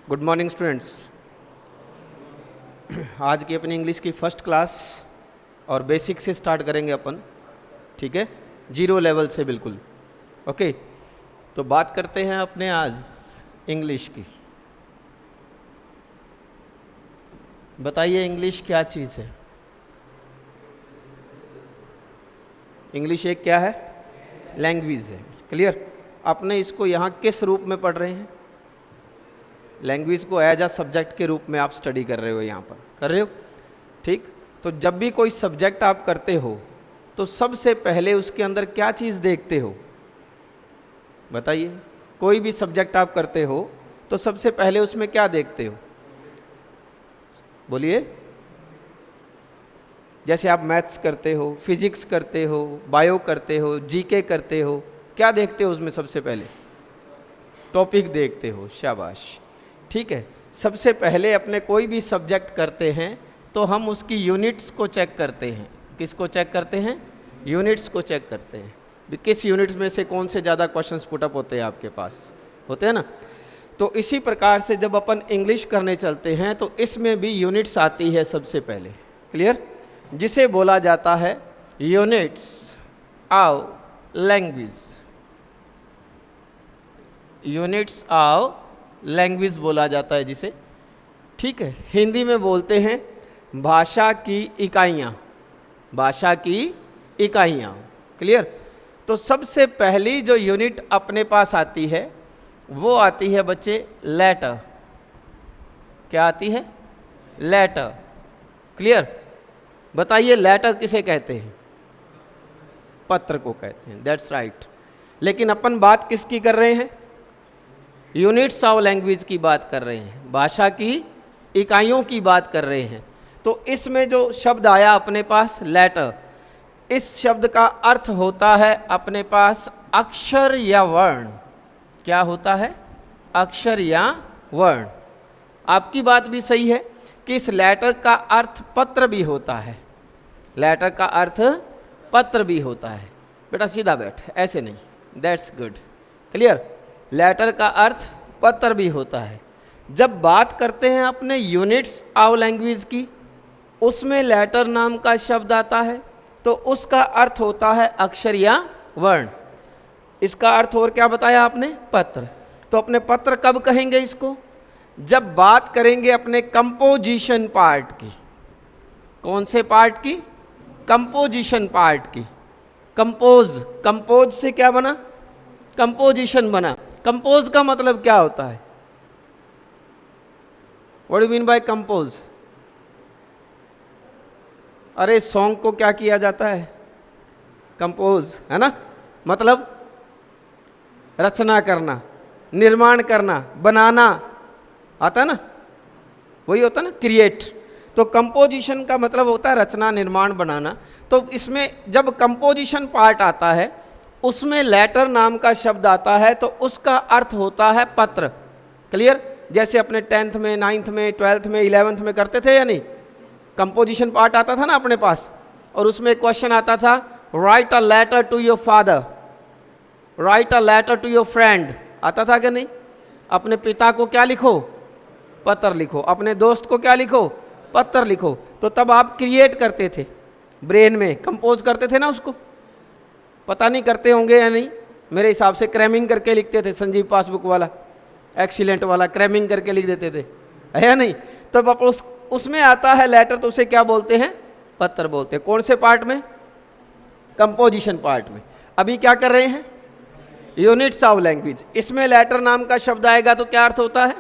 Good morning students. आज की अपनी इंग्लिश की फर्स्ट क्लास और बेसिक से स्टार्ट करेंगे अपन, ठीक है, जीरो लेवल से बिल्कुल। ओके, तो बात करते हैं अपने आज इंग्लिश की। बताइए इंग्लिश क्या चीज़ है? इंग्लिश एक क्या है? लैंग्वेज है। क्लियर? अपने इसको यहाँ किस रूप में पढ़ रहे हैं? लैंग्वेज को एज अ सब्जेक्ट के रूप में आप स्टडी कर रहे हो, यहाँ पर कर रहे हो, ठीक। तो जब भी कोई सब्जेक्ट आप करते हो तो सबसे पहले उसके अंदर क्या चीज़ देखते हो? बताइए, कोई भी सब्जेक्ट आप करते हो तो सबसे पहले उसमें क्या देखते हो? बोलिए। जैसे आप मैथ्स करते हो, फिजिक्स करते हो, बायो करते हो, जीके करते हो, क्या देखते हो उसमें? सबसे पहले टॉपिक देखते हो। शाबाश, ठीक है। सबसे पहले अपने कोई भी सब्जेक्ट करते हैं तो हम उसकी यूनिट्स को चेक करते हैं। किसको चेक करते हैं? यूनिट्स को चेक करते हैं। किस यूनिट्स में से कौन से ज़्यादा क्वेश्चंस पुटअप होते हैं आपके पास, होते हैं ना। तो इसी प्रकार से जब अपन इंग्लिश करने चलते हैं तो इसमें भी यूनिट्स आती है सबसे पहले। क्लियर? जिसे बोला जाता है units of language. Units of language बोला जाता है जिसे, ठीक है। हिंदी में बोलते हैं भाषा की इकाइयाँ। भाषा की इकाइयाँ। क्लियर? तो सबसे पहली जो यूनिट अपने पास आती है वो आती है बच्चे लेटर। क्या आती है? लेटर। क्लियर? बताइए लेटर किसे कहते हैं? पत्र को कहते हैं। That's right. लेकिन अपन बात किसकी कर रहे हैं? यूनिट्स ऑफ लैंग्वेज की बात कर रहे हैं, भाषा की इकाइयों की बात कर रहे हैं। तो इसमें जो शब्द आया अपने पास लेटर, इस शब्द का अर्थ होता है अपने पास अक्षर या वर्ण। क्या होता है? अक्षर या वर्ण। आपकी बात भी सही है कि इस लेटर का अर्थ पत्र भी होता है। लेटर का अर्थ पत्र भी होता है। बेटा सीधा बैठ, ऐसे नहीं। That's good. क्लियर? लेटर का अर्थ पत्र भी होता है। जब बात करते हैं अपने यूनिट्स ऑफ लैंग्वेज की, उसमें लेटर नाम का शब्द आता है तो उसका अर्थ होता है अक्षर या वर्ण। इसका अर्थ और क्या बताया आपने? पत्र। तो अपने पत्र कब कहेंगे इसको? जब बात करेंगे अपने कंपोजिशन पार्ट की। कौन से पार्ट की? कंपोजिशन पार्ट की। कंपोज, कंपोज से क्या बना? कंपोजिशन बना। कंपोज का मतलब क्या होता है? What do mean by compose? अरे सॉन्ग को क्या किया जाता है? कंपोज, है ना। मतलब रचना करना, निर्माण करना, बनाना, आता है ना, वही होता है ना, क्रिएट। तो कंपोजिशन का मतलब होता है रचना, निर्माण, बनाना। तो इसमें जब कंपोजिशन पार्ट आता है उसमें लेटर नाम का शब्द आता है तो उसका अर्थ होता है पत्र। क्लियर? जैसे अपने 10th में, 9th में, 12th में, 11th में करते थे या नहीं? कंपोजिशन पार्ट आता था ना अपने पास, और उसमें क्वेश्चन आता था write a letter to your father, write a letter to your friend. आता था क्या नहीं? अपने पिता को क्या लिखो? पत्र लिखो। अपने दोस्त को क्या लिखो? पत्र लिखो। तो तब आप क्रिएट करते थे, ब्रेन में कंपोज करते थे ना उसको। पता नहीं करते होंगे या नहीं, मेरे हिसाब से क्रैमिंग करके लिखते थे। संजीव पासबुक वाला, एक्सीलेंट वाला, क्रैमिंग करके लिख देते थे, है या नहीं? तब आप उसमें आता है लेटर, तो उसे क्या बोलते हैं? पत्र बोलते हैं। कौन से पार्ट में? कंपोजिशन पार्ट में। अभी क्या कर रहे हैं? Units of language. इसमें लेटर नाम का शब्द आएगा तो क्या अर्थ होता है?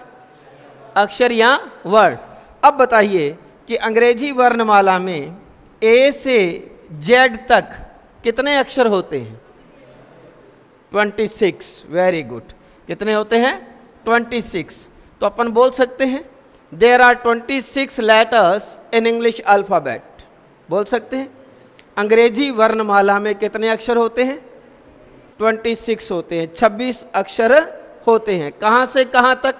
अक्षर या वर्ण। अब बताइए कि अंग्रेजी वर्णमाला में ए से जेड तक कितने अक्षर होते हैं? 26। Very good. कितने होते हैं? 26। तो अपन बोल सकते हैं there are 26 letters in English alphabet. बोल सकते हैं अंग्रेजी वर्णमाला में कितने अक्षर होते हैं? 26 होते हैं। 26 अक्षर होते हैं। कहाँ से कहाँ तक?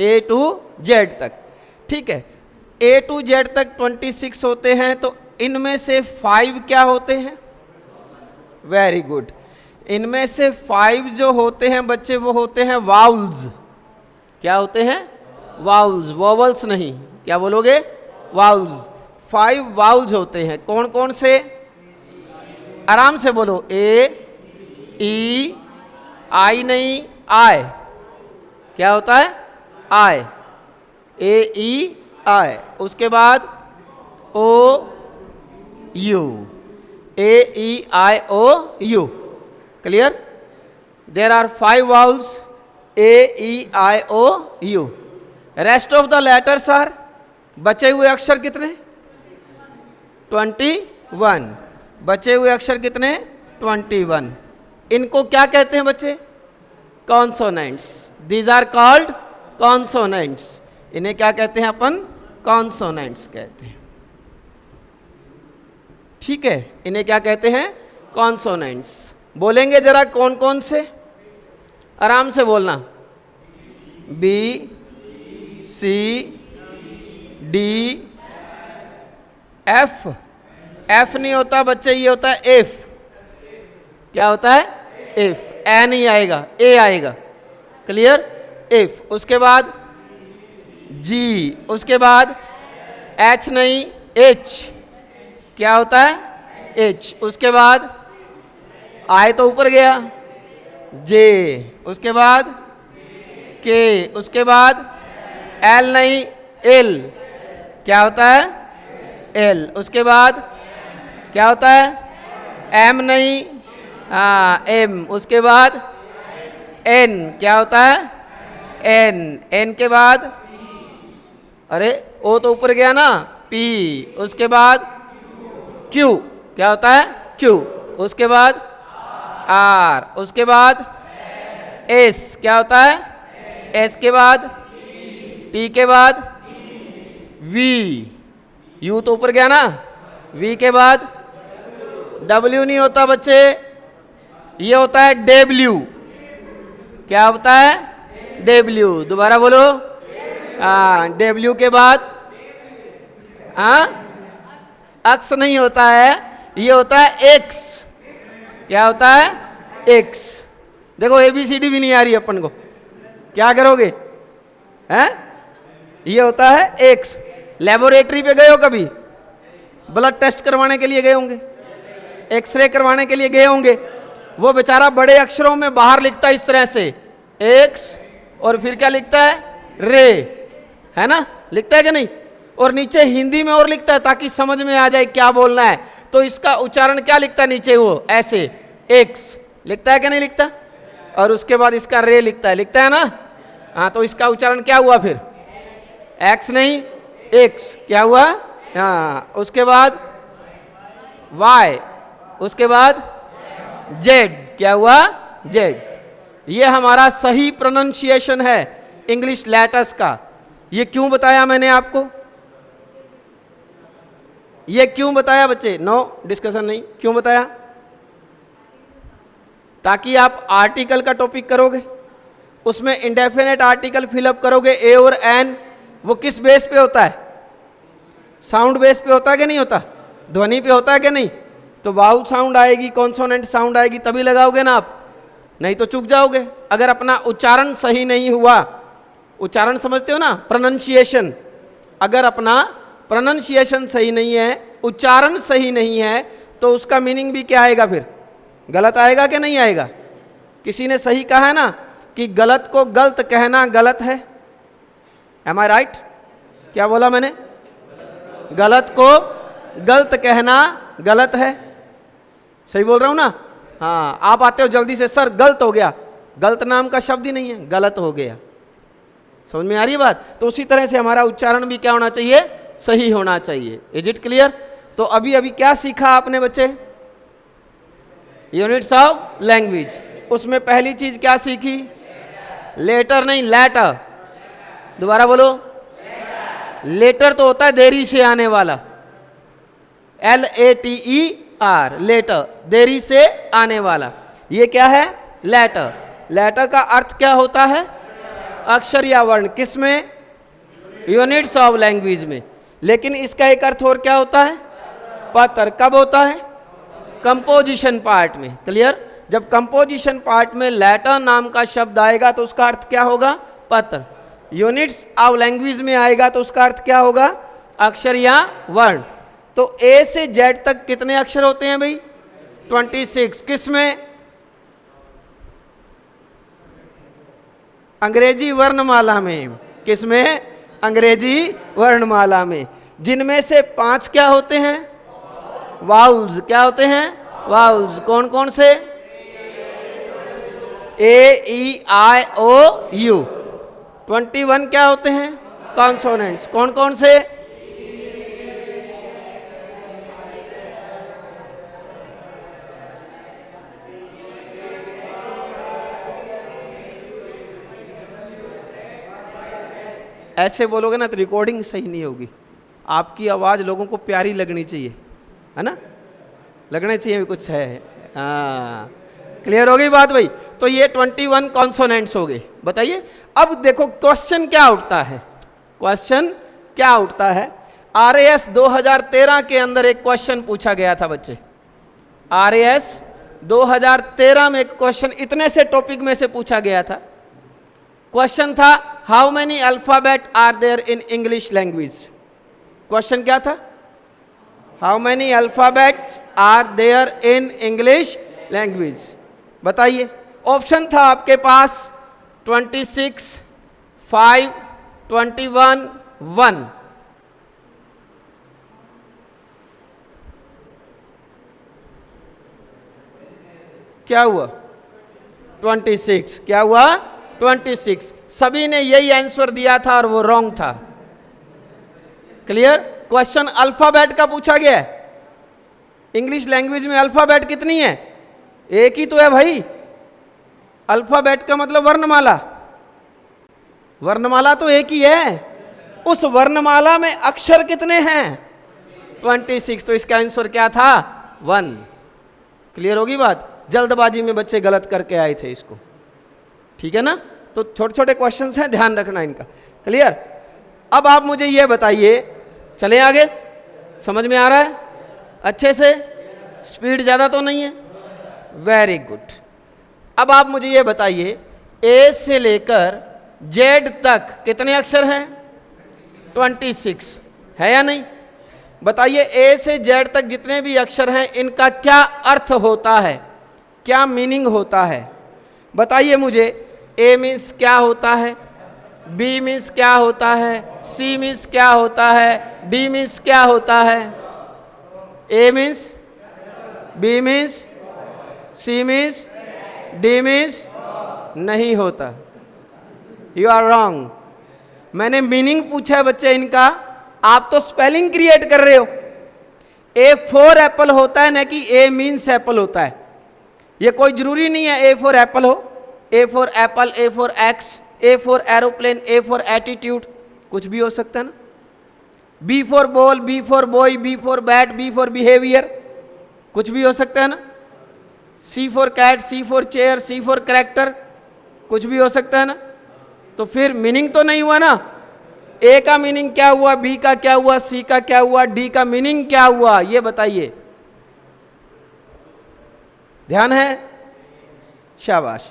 ए टू जेड तक। ठीक है, ए टू जेड तक 26 होते हैं। तो इनमें से 5 क्या होते हैं? Very good. इनमें से 5 जो होते हैं बच्चे वो होते हैं वाउल्स। क्या होते हैं? वाउल्स, वोवल्स नहीं। क्या बोलोगे? वाउल्स। 5 वाउल्स होते हैं। कौन कौन से? आराम से बोलो। ए, ई, आई नहीं, आय। क्या होता है? आय। ए, ई, आय। उसके बाद O, U. A, E, I, O, U. Clear? There are 5 vowels, A, E, I, O, U. Rest of the letters are, बचे हुए अक्षर कितने? 21। बचे हुए अक्षर कितने? 21। इनको क्या कहते हैं बच्चे? Consonants. These are called consonants. इन्हें क्या कहते हैं अपन? कॉन्सोनेंट्स कहते हैं। ठीक है, इन्हें क्या कहते हैं? कॉन्सोनेंट्स। बोलेंगे जरा कौन कौन से? आराम से बोलना। बी, सी, डी, एफ। एफ नहीं होता बच्चे, ये होता है एफ। क्या होता है? एफ। ए नहीं आएगा, ए आएगा। क्लियर? एफ। उसके बाद जी, उसके बाद एच नहीं, एच। क्या होता है? एच। उसके बाद आई तो ऊपर गया, जे। उसके बाद के। उसके बाद एल नहीं, एल। क्या होता है? एल। उसके बाद क्या होता है? एम नहीं, हाँ एम। उसके बाद एन। क्या होता है? एन। एन के बाद, अरे ओ तो ऊपर गया ना, पी। उसके बाद क्यू। क्या होता है? क्यू। उसके बाद आर। उसके बाद एस। क्या होता है? एस के बाद टी के बाद वी। यू तो ऊपर गया ना, वी के बाद डब्ल्यू नहीं होता बच्चे, ये होता है डब्ल्यू। क्या होता है? डब्ल्यू। दोबारा बोलो। हाँ, डब्ल्यू के बाद हाँ एक्स नहीं होता है, ये होता है एक्स। क्या होता है? एक्स। देखो ABCD भी नहीं आ रही अपन को, क्या करोगे? हैं? ये होता है एक्स। लेबोरेटरी पे गए हो कभी? ब्लड टेस्ट करवाने के लिए गए होंगे, एक्सरे करवाने के लिए गए होंगे। वो बेचारा बड़े अक्षरों में बाहर लिखता है इस तरह से, एक्स, और फिर क्या लिखता है? रे। है ना? लिखता है कि नहीं? और नीचे हिंदी में और लिखता है ताकि समझ में आ जाए क्या बोलना है। तो इसका उच्चारण क्या लिखता है नीचे? वो ऐसे एक्स लिखता है कि नहीं लिखता? और उसके बाद इसका रे लिखता है, लिखता है ना? हाँ, तो इसका उच्चारण क्या हुआ फिर? एक्स नहीं, एक्स। क्या हुआ? हाँ। उसके बाद वाई। उसके बाद जेड। क्या हुआ? जेड। ये हमारा सही प्रोनाउंसिएशन है इंग्लिश लेटर्स का। ये क्यों बताया मैंने आपको? ये क्यों बताया बच्चे? नो डिस्कशन नहीं। क्यों बताया? ताकि आप आर्टिकल का टॉपिक करोगे, उसमें इंडेफिनेट आर्टिकल फिलअप करोगे, ए और एन। वो किस बेस पे होता है? साउंड बेस पे होता है कि नहीं होता? ध्वनि पे होता है कि नहीं? तो वाउल साउंड आएगी, कॉन्सोनेंट साउंड आएगी, तभी लगाओगे ना आप, नहीं तो चूक जाओगे। अगर अपना उच्चारण सही नहीं हुआ, उच्चारण समझते हो ना, प्रोनाउंसिएशन, अगर अपना प्रोनाउंसिएशन सही नहीं है, उच्चारण सही नहीं है, तो उसका मीनिंग भी क्या आएगा फिर? गलत आएगा कि नहीं आएगा? किसी ने सही कहा है ना कि गलत को गलत कहना गलत है। एम आई राइट? क्या बोला मैंने? गलत को गलत कहना गलत है। सही बोल रहा हूं ना? हाँ, आप आते हो जल्दी से, सर गलत हो गया। गलत नाम का शब्द ही नहीं है, गलत हो गया। समझ में आ रही है बात? तो उसी तरह से हमारा उच्चारण भी क्या होना चाहिए? सही होना चाहिए। Is it clear? तो अभी अभी क्या सीखा आपने बच्चे? Units of language. उसमें पहली चीज क्या सीखी? लेटर नहीं, लेटर। दोबारा बोलो। लेटर तो होता है देरी से आने वाला, LATER, लेटर, देरी से आने वाला। ये क्या है? लेटर। लेटर का अर्थ क्या होता है? अक्षर या वर्ण। किसमें? यूनिट्स ऑफ लैंग्वेज में। लेकिन इसका एक अर्थ और क्या होता है? पत्र। कब होता है? कंपोजिशन पार्ट में। क्लियर? जब कंपोजिशन पार्ट में लेटर नाम का शब्द आएगा तो उसका अर्थ क्या होगा? पत्र। यूनिट्स ऑफ लैंग्वेज में आएगा तो उसका अर्थ क्या होगा? अक्षर या वर्ण। तो ए से जेड तक कितने अक्षर होते हैं भाई? 26। किस में? अंग्रेजी वर्णमाला में। किस में? अंग्रेजी वर्णमाला में। जिनमें से 5 क्या होते हैं? वाउल्स। क्या होते हैं? वाउल्स। कौन कौन से? ए ई आई ओ यू। 21 क्या होते हैं? कॉन्सोनेंट्स। कौन कौन से? ऐसे बोलोगे ना तो रिकॉर्डिंग सही नहीं होगी। आपकी आवाज लोगों को प्यारी लगनी चाहिए, है ना? लगना चाहिए कुछ है। हाँ, क्लियर हो गई बात भाई? तो ये 21 कॉन्सोनेंट्स हो गए। बताइए अब देखो क्वेश्चन क्या उठता है। क्वेश्चन क्या उठता है? RAS 2013 के अंदर एक क्वेश्चन पूछा गया था बच्चे। RAS 2013 में एक क्वेश्चन इतने से टॉपिक में से पूछा गया था। क्वेश्चन था how many alphabet are there in English language. Question क्या था? How many alphabets are there in English language. बताइए। ऑप्शन था आपके पास 26, 5, 21, 1। क्या हुआ? 26। क्या हुआ? 26। सभी ने यही आंसर दिया था और वो रॉन्ग था। क्लियर? क्वेश्चन अल्फाबेट का पूछा गया है। इंग्लिश लैंग्वेज में अल्फाबेट कितनी है? एक ही तो है भाई। अल्फाबेट का मतलब वर्णमाला। वर्णमाला तो एक ही है। उस वर्णमाला में अक्षर कितने हैं? 26। तो इसका आंसर क्या था? 1। क्लियर होगी बात? जल्दबाजी में बच्चे गलत करके आए थे इसको। ठीक है ना? तो छोटे छोटे क्वेश्चंस हैं, ध्यान रखना इनका। क्लियर? अब आप मुझे ये बताइए, चले आगे? समझ में आ रहा है अच्छे से? स्पीड ज़्यादा तो नहीं है? Very good. अब आप मुझे ये बताइए ए से लेकर जेड तक कितने अक्षर हैं? 26 है या नहीं? बताइए ए से जेड तक जितने भी अक्षर हैं इनका क्या अर्थ होता है, क्या मीनिंग होता है? बताइए मुझे। ए मीन्स क्या होता है? बी मीन्स क्या होता है? सी मीन्स क्या होता है? डी मीन्स क्या होता है? A means, B means, C means, D means नहीं होता। You are wrong. मैंने मीनिंग पूछा है बच्चे इनका, आप तो स्पेलिंग क्रिएट कर रहे हो। ए फॉर एप्पल होता है ना कि ए मीन्स एप्पल होता है। ये कोई जरूरी नहीं है ए फॉर एप्पल हो। A for apple, A for X, A for aeroplane, A for attitude, कुछ भी हो सकता है ना। B for ball, B for boy, B for bat, B for behaviour, कुछ भी हो सकता है ना। C for cat, C for chair, C for character, कुछ भी हो सकता है ना। तो फिर मीनिंग तो नहीं हुआ ना। ए का मीनिंग क्या हुआ, बी का क्या हुआ, सी का क्या हुआ, डी का मीनिंग क्या हुआ, ये बताइए। ध्यान है? शाबाश।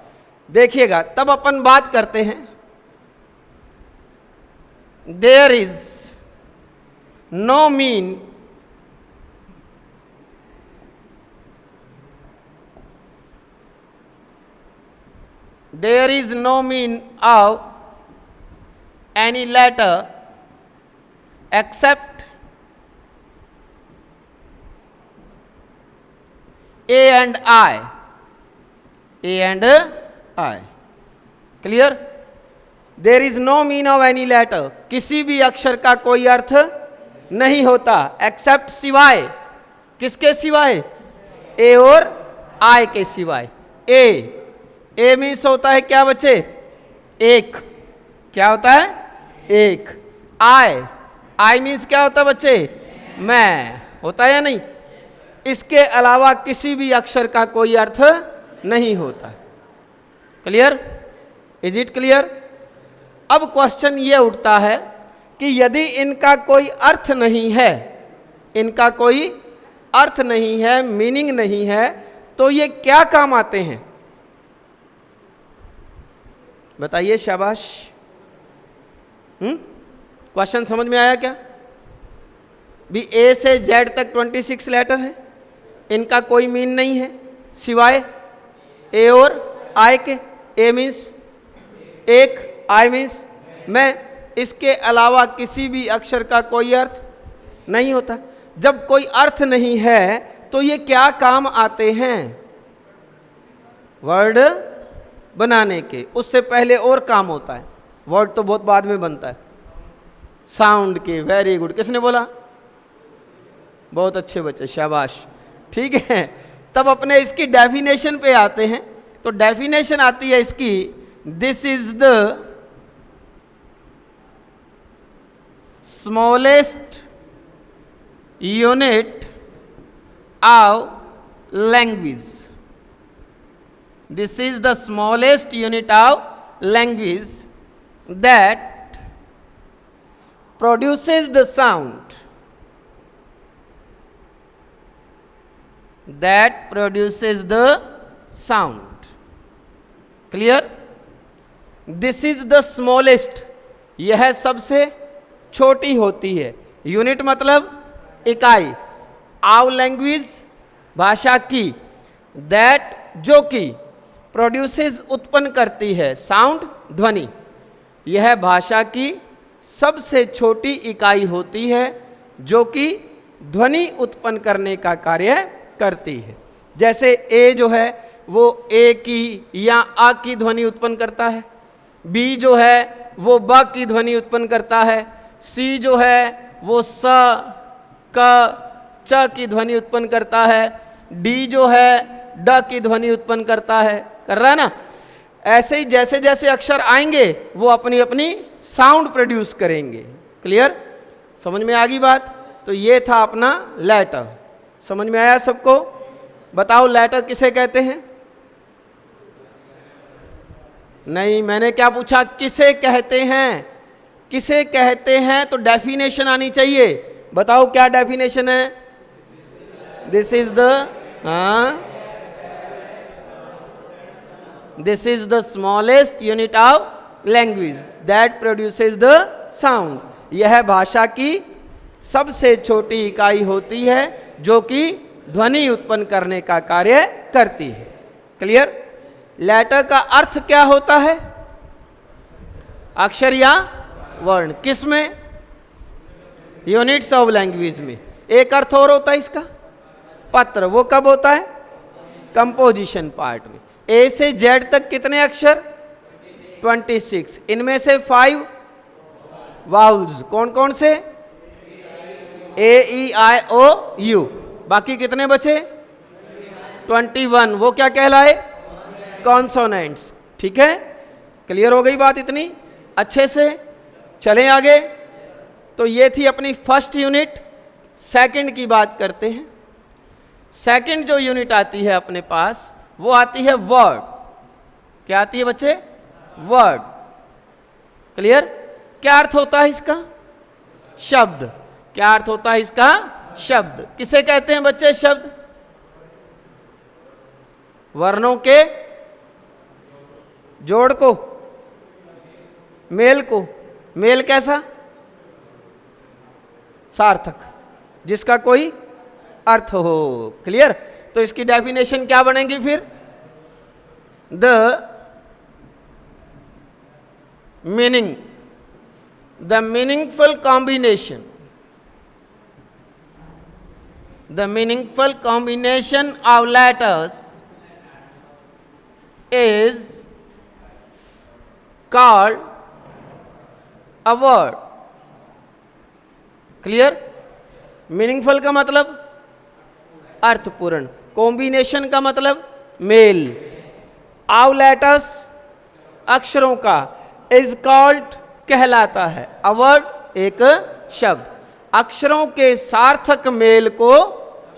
देखिएगा तब अपन बात करते हैं। There is no mean there is no mean of any letter except A and I. A and I. Clear? There is no mean of any letter. किसी भी अक्षर का कोई अर्थ नहीं होता एक्सेप्ट, सिवाय किसके सिवाय? ए और आई के सिवाय। ए मीन्स होता है क्या बच्चे? एक। क्या होता है? एक। आई मीन्स क्या होता है बच्चे? मैं। होता है या नहीं? इसके अलावा किसी भी अक्षर का कोई अर्थ नहीं होता। क्लियर? Is it clear? अब क्वेश्चन ये उठता है कि यदि इनका कोई अर्थ नहीं है, इनका कोई अर्थ नहीं है, मीनिंग नहीं है, तो ये क्या काम आते हैं? बताइए। शाबाश। क्वेश्चन समझ में आया क्या? भी ए से जेड तक 26 लेटर है, इनका कोई मीन नहीं है सिवाय ए और आई के। ए मीन्स एक, आई मीन्स मैं, इसके अलावा किसी भी अक्षर का कोई अर्थ नहीं होता। जब कोई अर्थ नहीं है तो ये क्या काम आते हैं? वर्ड बनाने के। उससे पहले और काम होता है, वर्ड तो बहुत बाद में बनता है, साउंड के। वेरी गुड, किसने बोला? बहुत अच्छे बच्चे, शाबाश, ठीक है। तब अपने इसकी डेफिनेशन पे आते हैं। तो डेफिनेशन आती है इसकी, this is the smallest unit of language. This is the smallest unit of language that produces the sound, that produces the sound. Clear? This is the smallest, यह सबसे छोटी होती है। यूनिट मतलब इकाई, आव लैंग्वेज भाषा की, दैट जो कि प्रोड्यूसेस उत्पन्न करती है, साउंड ध्वनि, यह भाषा की सबसे छोटी इकाई होती है जो कि ध्वनि उत्पन्न करने का कार्य करती है। जैसे ए जो है वो ए की या आ की ध्वनि उत्पन्न करता है, बी जो है वो ब की ध्वनि उत्पन्न करता है, सी जो है वो स क च की ध्वनि उत्पन्न करता है, डी जो है ड की ध्वनि उत्पन्न करता है। कर रहा है ना? ऐसे ही जैसे जैसे अक्षर आएंगे वो अपनी अपनी साउंड प्रोड्यूस करेंगे। क्लियर? समझ में आ गई बात? तो ये था अपना लेटर। समझ में आया सबको? बताओ लेटर किसे कहते हैं? नहीं, मैंने क्या पूछा? किसे कहते हैं? किसे कहते हैं तो डेफिनेशन आनी चाहिए। बताओ क्या डेफिनेशन है? This is the this is the smallest unit of language that produces the sound. यह भाषा की सबसे छोटी इकाई होती है जो कि ध्वनि उत्पन्न करने का कार्य करती है। क्लियर? लेटर का अर्थ क्या होता है? अक्षर या वर्ण। किस में? यूनिट्स ऑफ लैंग्वेज में। एक अर्थ और होता है इसका, पत्र। वो कब होता है? कंपोजिशन पार्ट में। ए से जेड तक कितने अक्षर? 26। इनमें से 5 वाउल्स। कौन कौन से? ए ई आई ओ यू। बाकी कितने बचे? 21। वो क्या कहलाए? कॉन्सोनेंट्स। ठीक है? क्लियर हो गई बात इतनी अच्छे से? चलें आगे। तो ये थी अपनी फर्स्ट यूनिट। सेकंड की बात करते हैं। सेकंड जो यूनिट आती है अपने पास वो आती है वर्ड। क्या आती है बच्चे? वर्ड। क्लियर? क्या अर्थ होता है इसका? शब्द। क्या अर्थ होता है इसका? शब्द। किसे कहते हैं बच्चे शब्द? वर्णों के जोड़ को, मेल को। मेल कैसा? सार्थक, जिसका कोई अर्थ हो। क्लियर? तो इसकी डेफिनेशन क्या बनेगी फिर? The meaning, the meaningful combination, the meaningful combination of letters is called a word. Clear? Meaningful का मतलब अर्थपूर्ण, कॉम्बिनेशन का मतलब मेल, ऑफ लेटर्स अक्षरों का, इज कॉल्ड कहलाता है, अ वर्ड एक शब्द। अक्षरों के सार्थक मेल को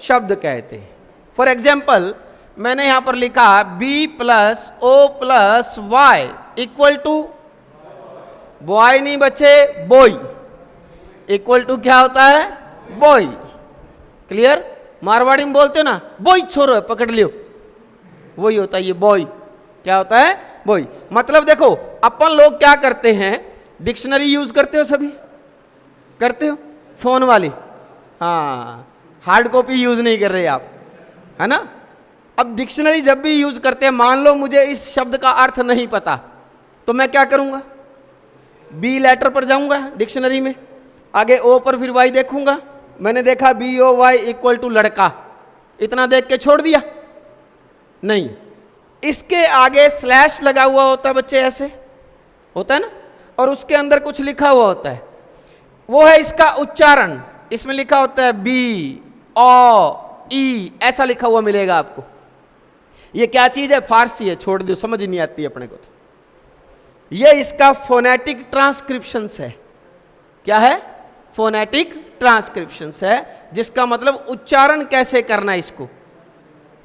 शब्द कहते हैं। फॉर एग्जाम्पल मैंने यहां पर लिखा B plus O plus Y equal to, boy नहीं बच्चे, बॉय। इक्वल टू क्या होता है? बॉय। क्लियर? मारवाड़ी में बोलते हो ना, बॉय छोरो है पकड़ लियो, वही होता है ये बॉय। क्या होता है? बॉय। मतलब देखो अपन लोग क्या करते हैं, डिक्शनरी यूज करते हो सभी? करते हो? फोन वाली? हाँ, हार्ड कॉपी यूज नहीं कर रहे आप, है ना? अब डिक्शनरी जब भी यूज करते हैं, मान लो मुझे इस शब्द का अर्थ नहीं पता, तो मैं क्या करूंगा? बी लेटर पर जाऊंगा डिक्शनरी में, आगे ओ पर फिर वाई देखूंगा। मैंने देखा BOY इक्वल टू लड़का, इतना देख के छोड़ दिया? नहीं, इसके आगे स्लैश लगा हुआ होता है बच्चे, ऐसे होता है ना, और उसके अंदर कुछ लिखा हुआ होता है, वो है इसका उच्चारण। इसमें लिखा होता है BOE, ऐसा लिखा हुआ मिलेगा आपको। ये क्या चीज है? फारसी है, छोड़ दो, समझ ही नहीं आती अपने को तो। ये इसका फोनेटिक ट्रांसक्रिप्शंस है। क्या है? फोनेटिक ट्रांसक्रिप्शंस है, जिसका मतलब उच्चारण कैसे करना, इसको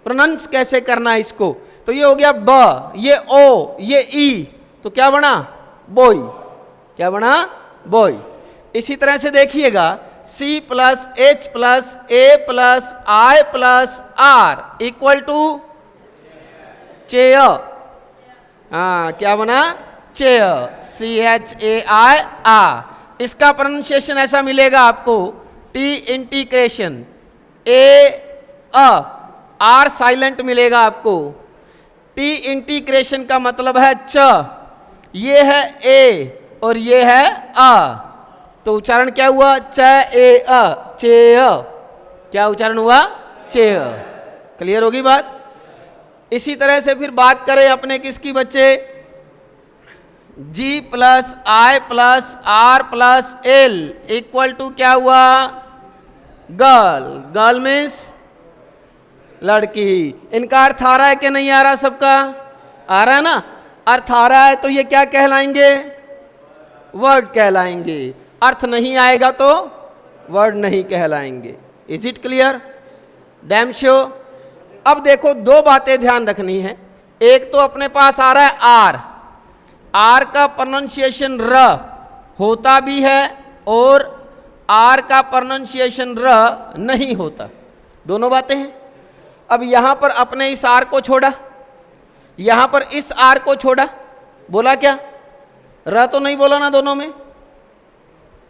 प्रोनाउंस कैसे करना इसको। तो ये हो गया ब, ये ओ, ये ई, तो क्या बना? बोई। क्या बना? बोई। इसी तरह से देखिएगा, C plus H plus A plus I plus R equal to chair. हाँ, क्या बना? Chair, CHAI। इसका प्रोनाउंसिएशन ऐसा मिलेगा आपको, T इंटीग्रेशन R साइलेंट मिलेगा आपको। T इंटीग्रेशन का मतलब है च, ये है A और ये है अ, तो उच्चारण क्या हुआ? च ए अ, चेय। क्या उच्चारण हुआ? चेय। क्लियर होगी बात? इसी तरह से फिर बात करें अपने किसकी बच्चे? G plus I plus R plus L equal to क्या हुआ? गर्ल। गर्ल मीन्स लड़की। इनका अर्थ आ रहा है कि नहीं आ रहा? सबका आ रहा है ना? अर्थ आ रहा है तो ये क्या कहलाएंगे? वर्ड कहलाएंगे। अर्थ नहीं आएगा तो वर्ड नहीं कहलाएंगे। Is it clear? Damn sure. अब देखो, दो बातें ध्यान रखनी है। एक तो अपने पास आ रहा है आर, आर का प्रोनाउंसिएशन र होता भी है और आर का प्रोनाउंसिएशन र नहीं होता, दोनों बातें हैं। अब यहां पर अपने इस आर को छोड़ा, यहां पर इस आर को छोड़ा, बोला क्या? र तो नहीं बोला ना दोनों में?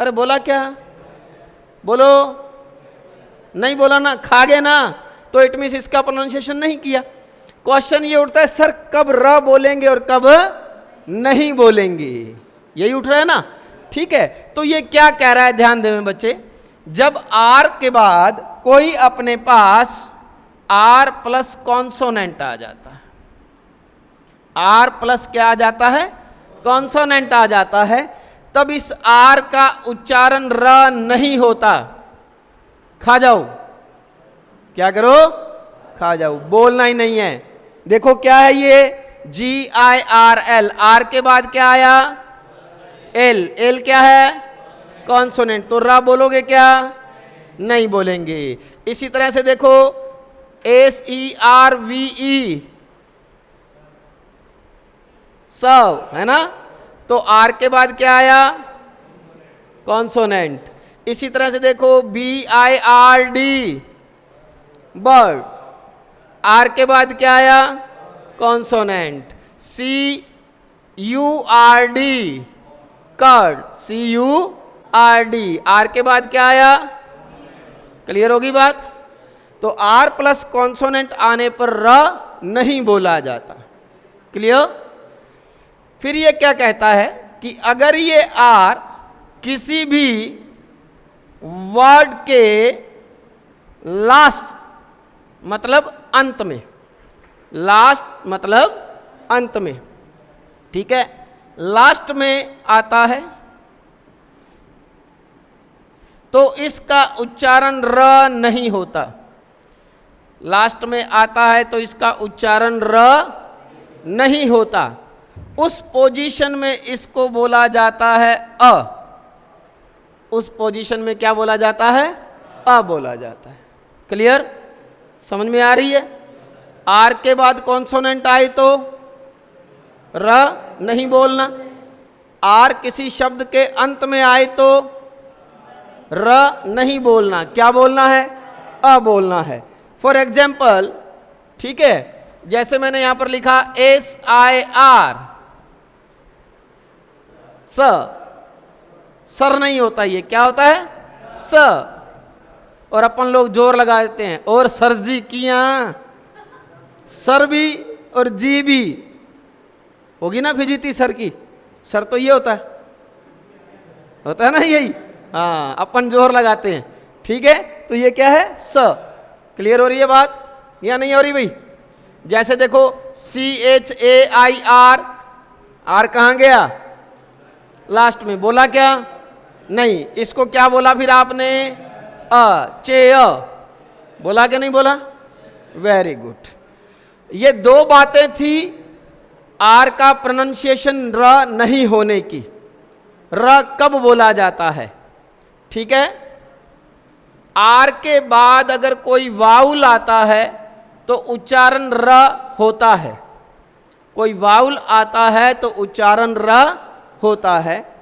अरे बोला क्या? बोलो, नहीं बोला ना? खा गए ना? तो इट मीन्स इसका प्रोनाउंसिएशन नहीं किया। क्वेश्चन ये उठता है, सर कब र बोलेंगे और कब नहीं बोलेंगे? यही उठ रहा है ना? ठीक है, तो ये क्या कह रहा है, ध्यान देवें बच्चे। जब आर के बाद कोई अपने पास आर प्लस कॉन्सोनेंट आ जाता है, आर प्लस क्या आ जाता है? कॉन्सोनेंट आ जाता है, तब इस आर का उच्चारण र नहीं होता। खा जाओ, क्या करो? खा जाओ, बोलना ही नहीं है। देखो क्या है ये? GIRL, आर के बाद क्या आया? एल, एल क्या है? कॉन्सोनेंट, तो रा बोलोगे क्या? नहीं बोलेंगे। इसी तरह से देखो SERVE, सर्व, है ना? तो आर के बाद क्या आया? कॉन्सोनेंट। इसी तरह से देखो BIRD, बर्ड, आर के बाद क्या आया? Consonant. CURD, curd, CURD, R के बाद क्या आया? क्लियर होगी बात? तो आर प्लस कॉन्सोनेंट आने पर र नहीं बोला जाता। क्लियर? फिर ये क्या कहता है कि अगर ये आर किसी भी वर्ड के लास्ट मतलब अंत में, लास्ट मतलब अंत में, ठीक है, लास्ट में आता है तो इसका उच्चारण र नहीं होता। लास्ट में आता है तो इसका उच्चारण र नहीं होता। उस पोजीशन में इसको बोला जाता है अ। उस पोजीशन में क्या बोला जाता है? अ बोला जाता है। क्लियर? समझ में आ रही है? आर के बाद कॉन्सोनेंट आए तो र नहीं बोलना, आर किसी शब्द के अंत में आए तो र नहीं बोलना, क्या बोलना है? अ बोलना है। फॉर एग्जाम्पल, ठीक है, जैसे मैंने यहां पर लिखा SIR, स, सर नहीं होता, ये क्या होता है? स। और अपन लोग जोर लगा देते हैं, और सर जी किया, सर भी और जी भी होगी ना फिजीती सर की। सर तो ये होता है ना यही। हाँ, अपन जोर लगाते हैं, ठीक है। तो ये क्या है? स। क्लियर हो रही है बात या नहीं हो रही भाई? जैसे देखो CHAIR, आर कहाँ गया? लास्ट में। बोला क्या? नहीं। इसको क्या बोला फिर आपने? चे बोला क्या नहीं बोला? Very good. ये दो बातें थी आर का प्रोनाउंसिएशन र नहीं होने की। र कब बोला जाता है? ठीक है। आर के बाद अगर कोई वाउल आता है तो उच्चारण र होता है, कोई वाउल आता है तो उच्चारण र होता है।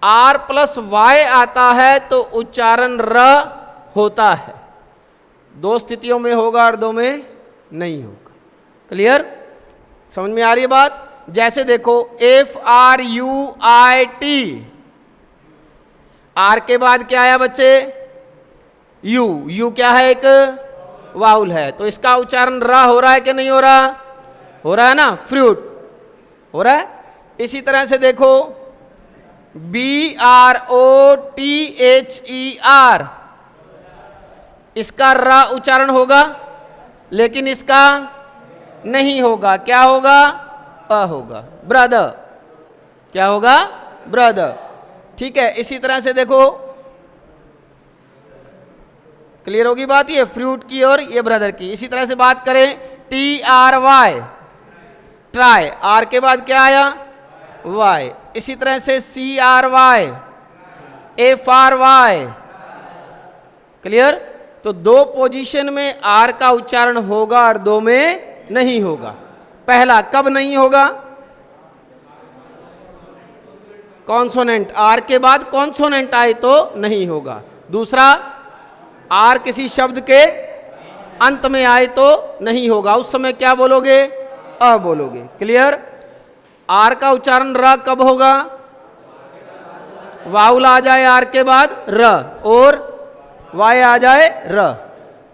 आर प्लस वाई आता है तो उच्चारण र होता है। दो स्थितियों में होगा और दो में नहीं होगा। क्लियर? समझ में आ रही है बात? जैसे देखो FRUIT, आर के बाद क्या आया बच्चे? यू। यू क्या है? एक वाउल है, तो इसका उच्चारण रा हो रहा है कि नहीं हो रहा? हो रहा है ना, फ्रूट हो रहा है। इसी तरह से देखो BROTHER, इसका रा उच्चारण होगा लेकिन इसका नहीं होगा। क्या होगा? अ होगा। ब्रदर, क्या होगा? ब्रदर। ठीक है। इसी तरह से देखो, क्लियर होगी बात ये फ्रूट की और ये ब्रदर की। इसी तरह से बात करें TRY, ट्राई, आर के बाद क्या आया? वाई। इसी तरह से CRY, FRY। क्लियर? तो दो पोजीशन में आर का उच्चारण होगा और दो में नहीं होगा। पहला कब नहीं होगा? कॉन्सोनेंट, आर के बाद कॉन्सोनेंट आए तो नहीं होगा। दूसरा, आर किसी शब्द के अंत में आए तो नहीं होगा, उस समय क्या बोलोगे? अ बोलोगे। क्लियर? आर का उच्चारण र कब होगा? वाउल आ जाए आर के बाद र और वाई आ जाए र।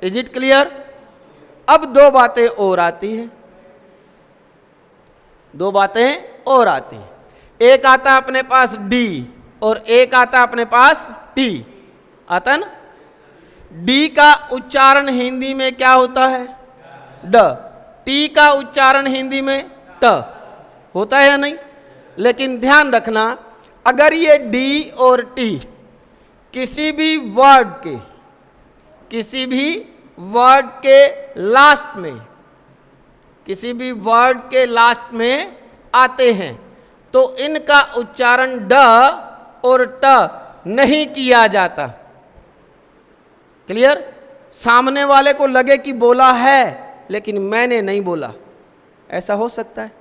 Is it clear? अब दो बातें और आती हैं, दो बातें और आती हैं। एक आता अपने पास डी और एक आता अपने पास टी। आता ना? डी का उच्चारण हिंदी में क्या होता है? ड। टी का उच्चारण हिंदी में ट होता है या नहीं? लेकिन ध्यान रखना, अगर ये डी और टी किसी भी वर्ड के लास्ट में, किसी भी वर्ड के लास्ट में आते हैं तो इनका उच्चारण ड और ट नहीं किया जाता। क्लियर? सामने वाले को लगे कि बोला है लेकिन मैंने नहीं बोला, ऐसा हो सकता है।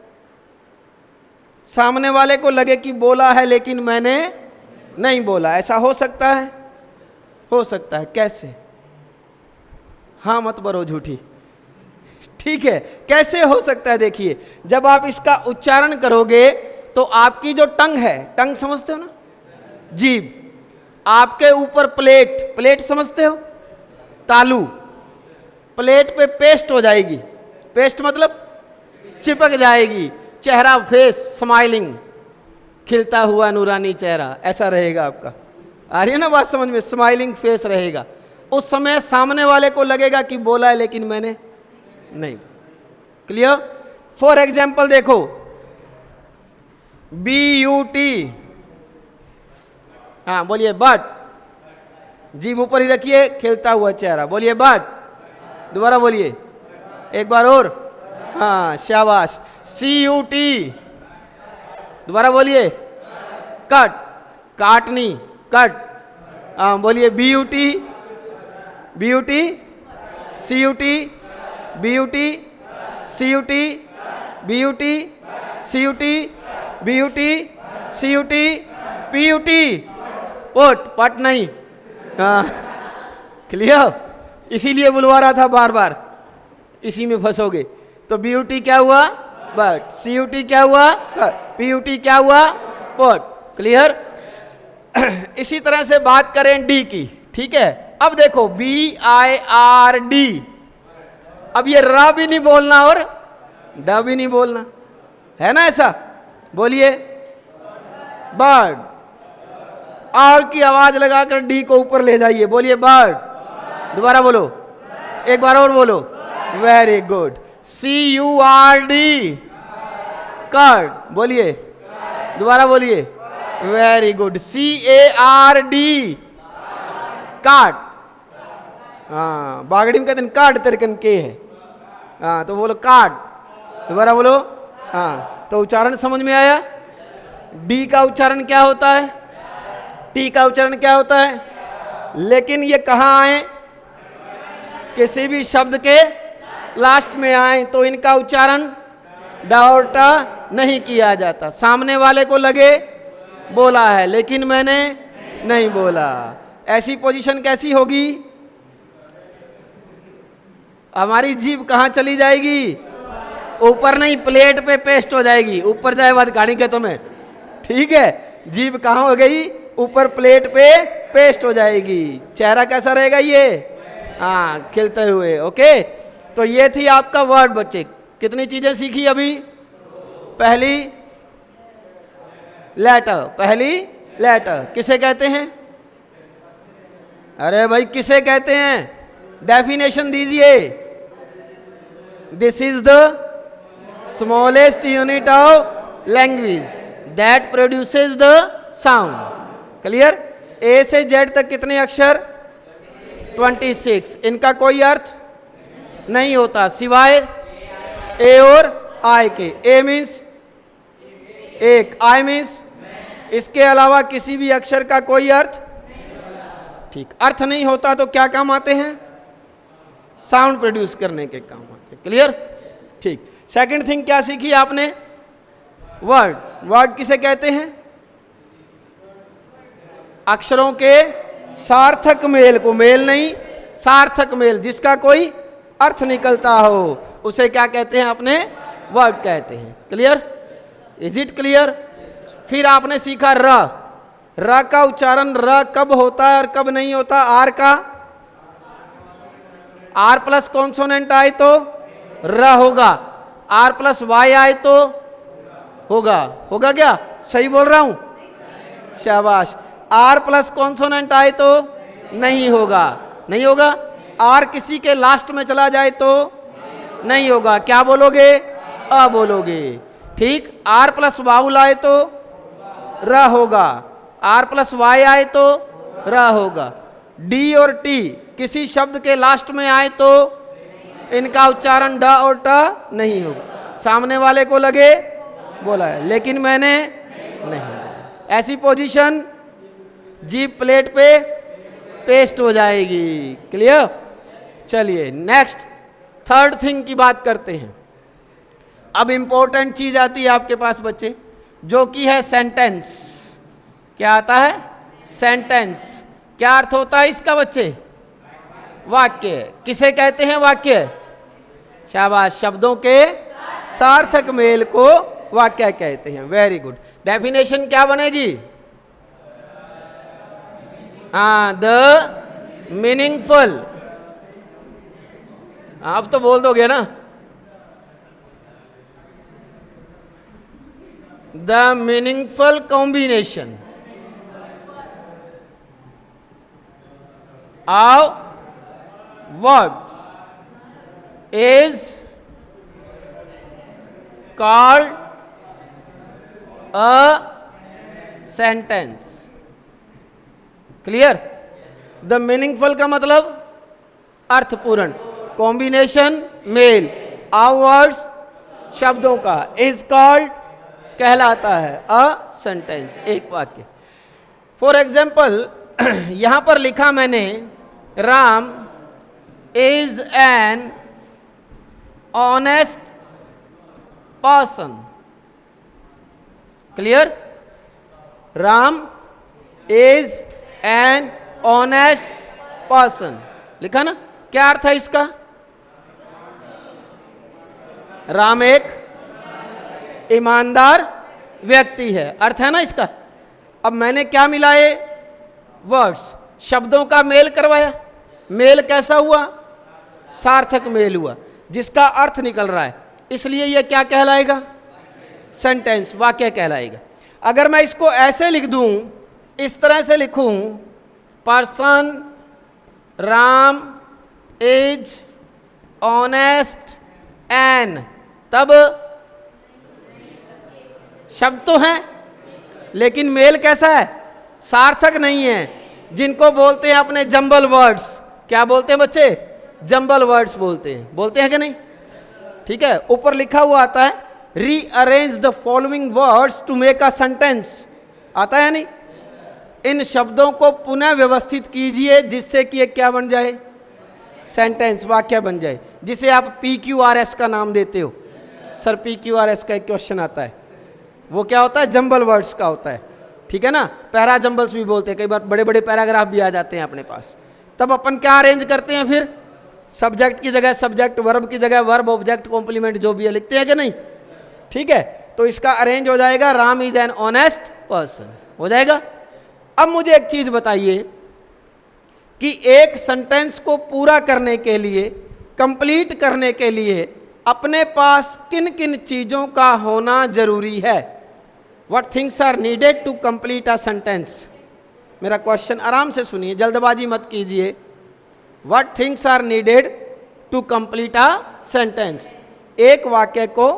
सामने वाले को लगे कि बोला है लेकिन मैंने नहीं बोला, ऐसा हो सकता है? हो सकता है। कैसे? हाँ मत बरो झूठी। ठीक है, कैसे हो सकता है? देखिए, जब आप इसका उच्चारण करोगे तो आपकी जो टंग है, टंग समझते हो ना, जीभ, आपके ऊपर प्लेट, प्लेट समझते हो, तालू, प्लेट पे पेस्ट हो जाएगी। पेस्ट मतलब चिपक जाएगी। चेहरा, फेस स्माइलिंग, खिलता हुआ नूरानी चेहरा, ऐसा रहेगा आपका। आ रही है ना बात समझ में? स्माइलिंग फेस रहेगा। उस समय सामने वाले को लगेगा कि बोला है लेकिन मैंने नहीं। क्लियर? फॉर एग्जाम्पल देखो, BUT, हाँ बोलिए बट, जीभ ऊपर ही रखिए, खिलता हुआ चेहरा, बोलिए बट। दोबारा बोलिए, एक बार और, हाँ शाबाश। CUT, दोबारा बोलिए, कट, काटनी, कट। हाँ बोलिए BUT, BUT, CUT, BUT, CUT, BUT, CUT, BUT, CUT, PUT, पट, पट नहीं। हाँ क्लियर? इसीलिए बुलवा रहा था बार बार, इसी में फंसोगे। तो BUT क्या हुआ? बट। CUT क्या हुआ? PUT क्या हुआ? पट। क्लियर? इसी तरह से बात करें डी की, ठीक है। अब देखो BIRD, अब ये र भी नहीं बोलना और ड भी नहीं बोलना, है ना ऐसा? बोलिए बर्ड। और की आवाज लगाकर डी को ऊपर ले जाइए, बोलिए बर्ड। दोबारा बोलो, एक बार और बोलो, वेरी गुड। CURD, कर्ड, बोलिए, दोबारा बोलिए, वेरी गुड। CARD, काट। हाँ, बागड़ी में कहते हैं काट तिरकन के है, हाँ तो बोलो काट, दोबारा बोलो। हाँ, तो उच्चारण समझ में आया? डी का उच्चारण क्या होता है, टी का उच्चारण क्या होता है? लेकिन ये कहाँ आए? किसी भी शब्द के लास्ट में आए तो इनका उच्चारण ड और ट नहीं किया जाता। सामने वाले को लगे बोला है लेकिन मैंने नहीं बोला, ऐसी पोजीशन कैसी होगी? हमारी जीभ कहाँ चली जाएगी? ऊपर नहीं, प्लेट पे पेस्ट हो जाएगी। ऊपर जाए बाद कहानी के तुम्हें, ठीक है। जीभ कहाँ हो गई? ऊपर प्लेट पे पेस्ट हो जाएगी। चेहरा कैसा रहेगा ये? हाँ, खिलते हुए। ओके, तो ये थी आपका वर्ड बच्चे। कितनी चीजें सीखी अभी? पहली लेटर, पहली लेटर किसे कहते हैं? अरे भाई किसे कहते हैं? डेफिनेशन दीजिए। This is the smallest unit of language that produces the sound. Clear? A से जेड तक कितने अक्षर? 26। इनका कोई अर्थ नहीं होता सिवाय ए और आई के। ए मीन्स एक, आई मीन्स इसके अलावा किसी भी अक्षर का कोई अर्थ, ठीक, अर्थ नहीं होता तो क्या काम आते हैं? साउंड प्रोड्यूस करने के काम आते हैं। क्लियर? ठीक। सेकंड थिंग क्या सीखी आपने? वर्ड। वर्ड किसे कहते हैं? अक्षरों के सार्थक मेल को, मेल नहीं सार्थक मेल, जिसका कोई अर्थ निकलता हो उसे क्या कहते हैं? अपने वर्ड कहते हैं। क्लियर? Is it clear? फिर आपने सीखा र। र का उच्चारण र कब होता है और कब नहीं होता? आर का, आर प्लस कॉन्सोनेंट आए तो र होगा, आर प्लस वाई आए तो होगा। होगा क्या? सही बोल रहा हूं? शाबाश। आर प्लस कॉन्सोनेंट आए तो नहीं होगा, नहीं होगा। आर किसी के लास्ट में चला जाए तो नहीं होगा। क्या बोलोगे? अ बोलोगे। ठीक। आर प्लस वाउल आए तो र होगा, आर प्लस वाई आए तो र होगा। डी और टी किसी शब्द के लास्ट में आए तो इनका उच्चारण ड और ट नहीं होगा। सामने वाले को लगे बोला है लेकिन मैंने नहीं। ऐसी पोजीशन जीभ प्लेट पे पेस्ट हो जाएगी। क्लियर? चलिए नेक्स्ट थर्ड थिंग की बात करते हैं। अब इंपॉर्टेंट चीज आती है आपके पास बच्चे, जो कि है सेंटेंस। क्या आता है? सेंटेंस। क्या अर्थ होता है इसका बच्चे? वाक्य। किसे कहते हैं वाक्य? शाबाश, शब्दों के सार्थक मेल को वाक्य कहते हैं। Very good. डेफिनेशन क्या बनेगी? The meaningful. आप तो बोल दोगे ना? The meaningful combination of words is called a sentence. Clear? The meaningful का मतलब अर्थपूर्ण, कॉम्बिनेशन मेल, ऑफ वर्ड्स शब्दों का, इज कॉल्ड कहलाता है अ सेंटेंस, एक वाक्य। फॉर एग्जाम्पल यहां पर लिखा मैंने Ram is an honest person. Clear? Ram is an honest person लिखा ना? क्या अर्थ है इसका? राम एक ईमानदार व्यक्ति है, अर्थ है ना इसका? अब मैंने क्या मिलाए? वर्ड्स, शब्दों का मेल करवाया। मेल कैसा हुआ? सार्थक मेल हुआ, जिसका अर्थ निकल रहा है, इसलिए यह क्या कहलाएगा? सेंटेंस, वाक्य कहलाएगा। अगर मैं इसको ऐसे लिख दूं, इस तरह से लिखूं, person Ram is honest and, तब शब्द तो हैं लेकिन मेल कैसा है? सार्थक नहीं है, जिनको बोलते हैं अपने जंबल वर्ड्स। क्या बोलते हैं बच्चे? जंबल वर्ड्स बोलते हैं कि नहीं? ठीक है, ऊपर लिखा हुआ आता है rearrange the following words to make a sentence, आता है नहीं? इन शब्दों को पुनः व्यवस्थित कीजिए जिससे कि एक क्या बन जाए? सेंटेंस, वाक्य बन जाए, जिसे आप PQRS का नाम देते हो। सर PQRS का एक क्वेश्चन आता है, वो क्या होता है? जंबल वर्ड्स का होता है, ठीक है ना? पैरा जंबल्स भी बोलते हैं, कई बार बड़े बड़े पैराग्राफ भी आ जाते हैं अपने पास। तब अपन क्या अरेंज करते हैं फिर? सब्जेक्ट की जगह सब्जेक्ट, वर्ब की जगह वर्ब, ऑब्जेक्ट, कॉम्प्लीमेंट जो भी है लिखते हैं कि नहीं? ठीक है, तो इसका अरेंज हो जाएगा Ram is an honest person, हो जाएगा। अब मुझे एक चीज बताइए कि एक सेंटेंस को पूरा करने के लिए, कंप्लीट करने के लिए अपने पास किन किन चीजों का होना जरूरी है? What things are needed to complete a sentence? मेरा क्वेश्चन आराम से सुनिए, जल्दबाजी मत कीजिए। What things are needed to complete a sentence? एक वाक्य को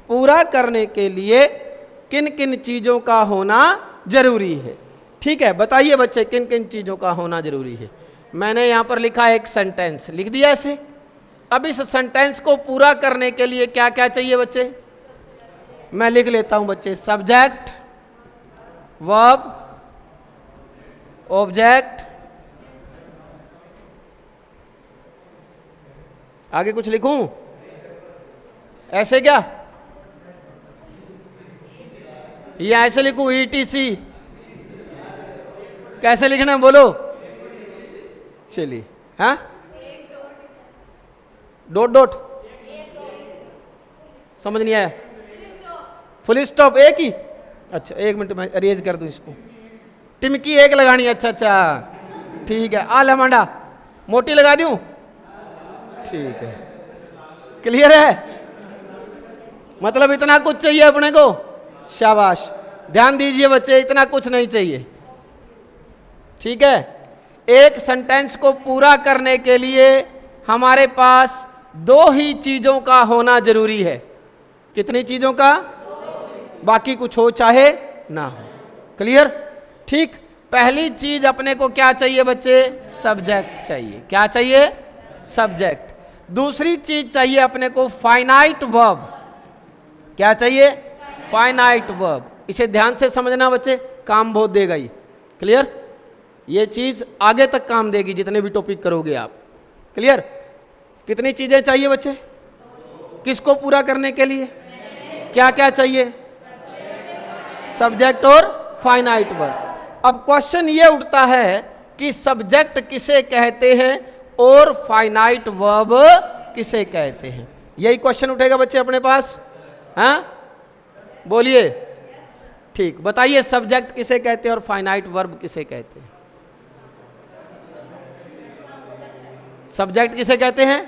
पूरा करने के लिए किन किन चीजों का होना जरूरी है? ठीक है, बताइए बच्चे, किन किन चीजों का होना जरूरी है? मैंने यहां पर लिखा एक सेंटेंस, लिख दिया ऐसे। अब इस सेंटेंस को पूरा करने के लिए क्या क्या चाहिए बच्चे? मैं लिख लेता हूं बच्चे, सब्जेक्ट, वर्ब, ऑब्जेक्ट, आगे कुछ लिखूं? ऐसे क्या, या ऐसे लिखूं? ETC, कैसे लिखना है बोलो? चलिए, हाँ, डॉट डॉट, समझ नहीं आया? फुल स्टॉप एक ही? अच्छा, एक मिनट में अरेंज कर दूं इसको। टिमकी एक लगानी, अच्छा अच्छा, ठीक है। आ लमांडा मोटी लगा दूं? ठीक है, क्लियर है? मतलब इतना कुछ चाहिए अपने को? शाबाश, ध्यान दीजिए बच्चे, इतना कुछ नहीं चाहिए, ठीक है? एक सेंटेंस को पूरा करने के लिए हमारे पास दो ही चीजों का होना जरूरी है। कितनी चीजों का? बाकी कुछ हो चाहे ना हो, क्लियर? ठीक, पहली चीज अपने को क्या चाहिए बच्चे? सब्जेक्ट चाहिए। क्या चाहिए? सब्जेक्ट। दूसरी चीज चाहिए अपने को फाइनाइट वर्ब। क्या चाहिए? Finite verb. इसे ध्यान से समझना बच्चे, काम बहुत देगा ये, क्लियर? ये चीज आगे तक काम देगी जितने भी टॉपिक करोगे आप, क्लियर? कितनी चीजें चाहिए बच्चे? किसको पूरा करने के लिए? क्या क्या चाहिए? सब्जेक्ट और फाइनाइट वर्ब। अब क्वेश्चन ये उठता है कि सब्जेक्ट किसे कहते हैं और फाइनाइट वर्ब किसे कहते हैं? यही क्वेश्चन उठेगा बच्चे अपने पास, हाँ? बोलिए, ठीक, बताइए, सब्जेक्ट किसे कहते हैं और फाइनाइट वर्ब किसे कहते हैं? सब्जेक्ट किसे कहते हैं?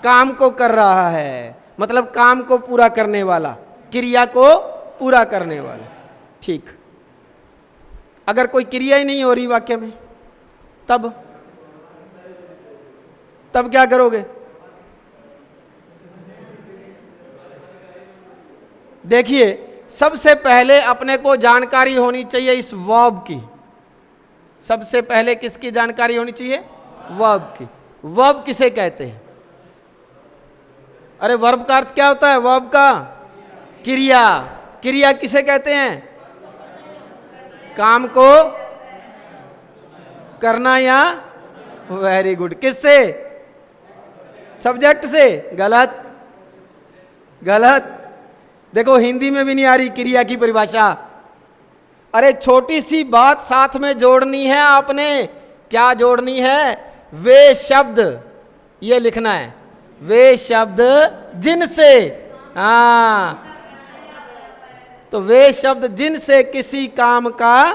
काम को कर रहा है, मतलब काम को पूरा करने वाला, क्रिया को पूरा करने वाला, ठीक। अगर कोई क्रिया ही नहीं हो रही वाक्य में, तब क्या करोगे? देखिए, सबसे पहले अपने को जानकारी होनी चाहिए इस वर्ब की। सबसे पहले किसकी जानकारी होनी चाहिए? वर्ब की। वर्ब किसे कहते हैं? अरे वर्ब का अर्थ क्या होता है? वर्ब का क्रिया। क्रिया किसे कहते हैं? काम को करना या, वेरी गुड, किससे? सब्जेक्ट से। गलत, गलत। देखो हिंदी में भी नहीं आ रही क्रिया की परिभाषा। अरे छोटी सी बात साथ में जोड़नी है आपने। क्या जोड़नी है? वे शब्द, ये लिखना है, वे शब्द जिनसे, हाँ, तो वे शब्द जिनसे किसी काम का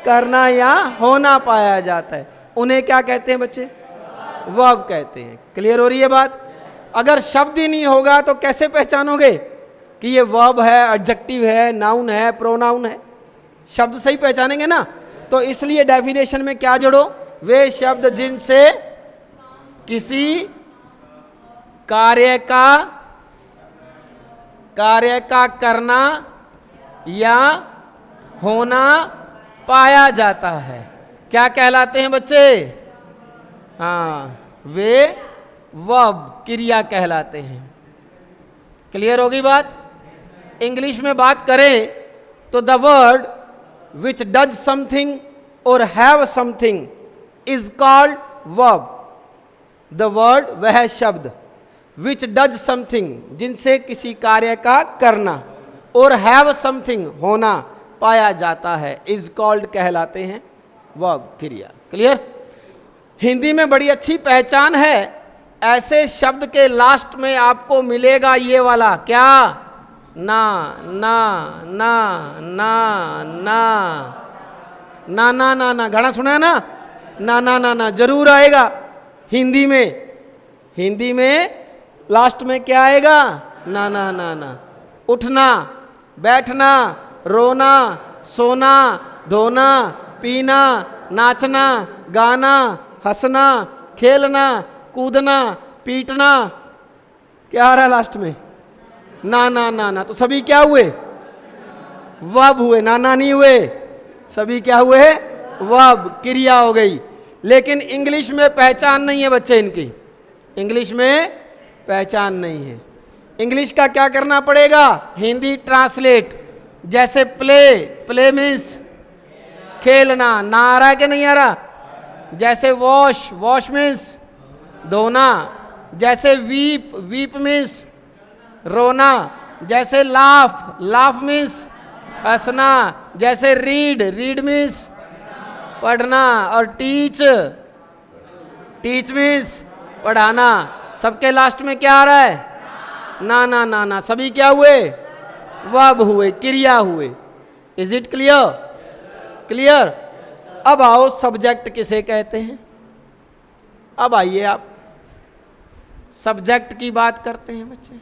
करना या होना पाया जाता है उन्हें क्या कहते हैं बच्चे? वर्ब कहते हैं। क्लियर हो रही है बात? अगर शब्द ही नहीं होगा तो कैसे पहचानोगे कि ये वर्ब है, एडजेक्टिव है, नाउन है, प्रोनाउन है? शब्द सही पहचानेंगे ना। तो इसलिए डेफिनेशन में क्या जोड़ो? वे शब्द जिनसे किसी कार्य का करना या होना पाया जाता है क्या कहलाते हैं बच्चे? हाँ, वे वर्ब क्रिया कहलाते हैं। क्लियर होगी बात? इंग्लिश में बात करें तो the word which does something और have something is called verb. The word वह शब्द विच डज समथिंग जिनसे किसी कार्य का करना और हैव समथिंग होना पाया जाता है इज कॉल्ड कहलाते हैं वर्ब क्रिया। क्लियर? हिंदी में बड़ी अच्छी पहचान है। ऐसे शब्द के लास्ट में आपको मिलेगा ये वाला क्या? ना ना ना ना ना ना ना ना ना। गाना सुना है ना? ना ना ना ना जरूर आएगा हिंदी में। हिंदी में लास्ट में क्या आएगा? ना ना ना ना। उठना, बैठना, रोना, सोना, धोना, पीना, नाचना, गाना, हंसना, खेलना, कूदना, पीटना, क्या आ रहा है लास्ट में? ना ना ना ना। तो सभी क्या हुए? वर्ब हुए, ना ना नहीं हुए। सभी क्या हुए? वर्ब क्रिया हो गई। लेकिन इंग्लिश में पहचान नहीं है बच्चे इनकी। इंग्लिश में पहचान नहीं है। इंग्लिश का क्या करना पड़ेगा? हिंदी ट्रांसलेट। जैसे प्ले, प्ले मीन्स खेलना, ना आ रहा है कि नहीं आ रहा? जैसे वॉश, वॉश मीन्स धोना। जैसे वीप, वीप मीन्स रोना। जैसे लाफ, लाफ मीन्स हंसना। जैसे रीड, रीड मीन्स पढ़ना। और टीच, टीच मीन्स पढ़ाना। सबके लास्ट में क्या आ रहा है? ना ना ना ना। सभी क्या हुए? वर्ब हुए, क्रिया हुए। Is it clear? क्लियर? अब आओ सब्जेक्ट किसे कहते हैं। अब आइए आप सब्जेक्ट की बात करते हैं बच्चे।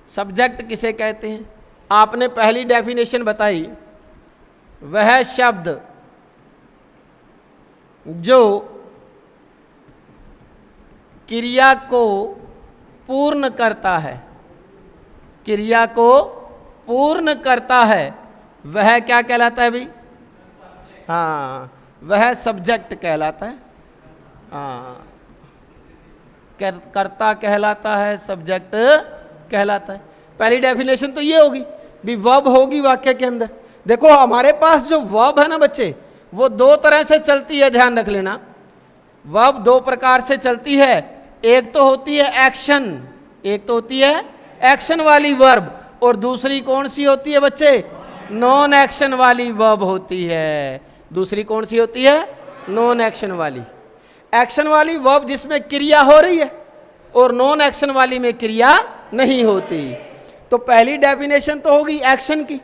सब्जेक्ट किसे कहते हैं? आपने पहली डेफिनेशन बताई, वह शब्द जो क्रिया को पूर्ण करता है, क्रिया को पूर्ण करता है, वह क्या कहलाता है भाई? हाँ, वह सब्जेक्ट कहलाता है। हाँ, कर्ता कहलाता है, सब्जेक्ट कहलाता है। पहली डेफिनेशन तो ये होगी भी वर्ब होगी वाक्य के अंदर। देखो हमारे पास जो वर्ब है ना बच्चे, वो दो तरह से चलती है, ध्यान रख लेना। वर्ब दो प्रकार से चलती है। एक तो होती है एक्शन, एक तो होती है एक्शन वाली वर्ब, और दूसरी कौन सी होती है बच्चे? नॉन एक्शन वाली वर्ब होती है। दूसरी कौन सी होती है? नॉन एक्शन वाली। एक्शन वाली वर्ब जिसमें क्रिया हो रही है, और नॉन एक्शन वाली में क्रिया नहीं होती। तो पहली डेफिनेशन तो होगी एक्शन की,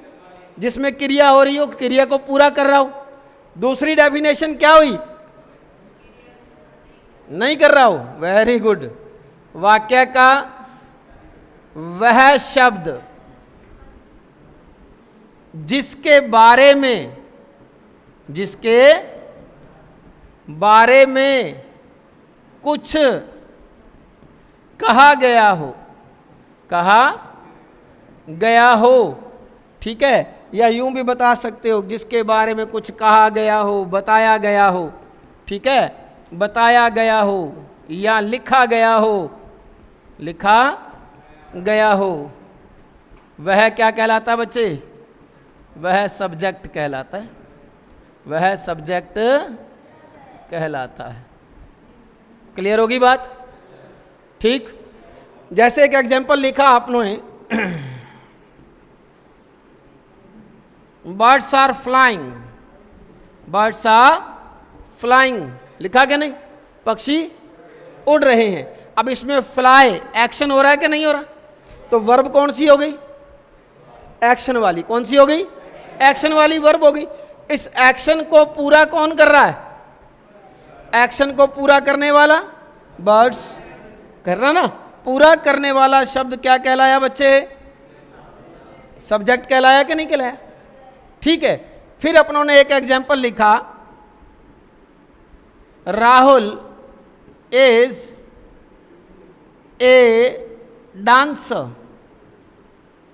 जिसमें क्रिया हो रही हो, क्रिया को पूरा कर रहा हो। दूसरी डेफिनेशन क्या हुई? नहीं कर रहा हो। Very good. वाक्य का वह शब्द जिसके बारे में, जिसके बारे में कुछ कहा गया हो, कहा गया हो, ठीक है, या यूं भी बता सकते हो जिसके बारे में कुछ कहा गया हो, बताया गया हो, ठीक है, बताया गया हो या लिखा गया हो, लिखा गया हो, वह क्या कहलाता है बच्चे? वह सब्जेक्ट कहलाता है। वह सब्जेक्ट कहलाता है। क्लियर होगी बात? ठीक। जैसे एक एग्जांपल लिखा आपने, birds are flying, birds are flying, लिखा क्या नहीं? पक्षी उड़ रहे हैं। अब इसमें फ्लाई एक्शन हो रहा है कि नहीं हो रहा? तो वर्ब कौन सी हो गई? एक्शन वाली। कौन सी हो गई? एक्शन वाली वर्ब हो गई। इस एक्शन को पूरा कौन कर रहा है? एक्शन को पूरा करने वाला बर्ड्स कर रहा ना। पूरा करने वाला शब्द क्या कहलाया बच्चे? सब्जेक्ट कहलाया कि नहीं कहलाया? ठीक है। फिर अपनों ने एक एग्जाम्पल लिखा, Rahul is a dancer.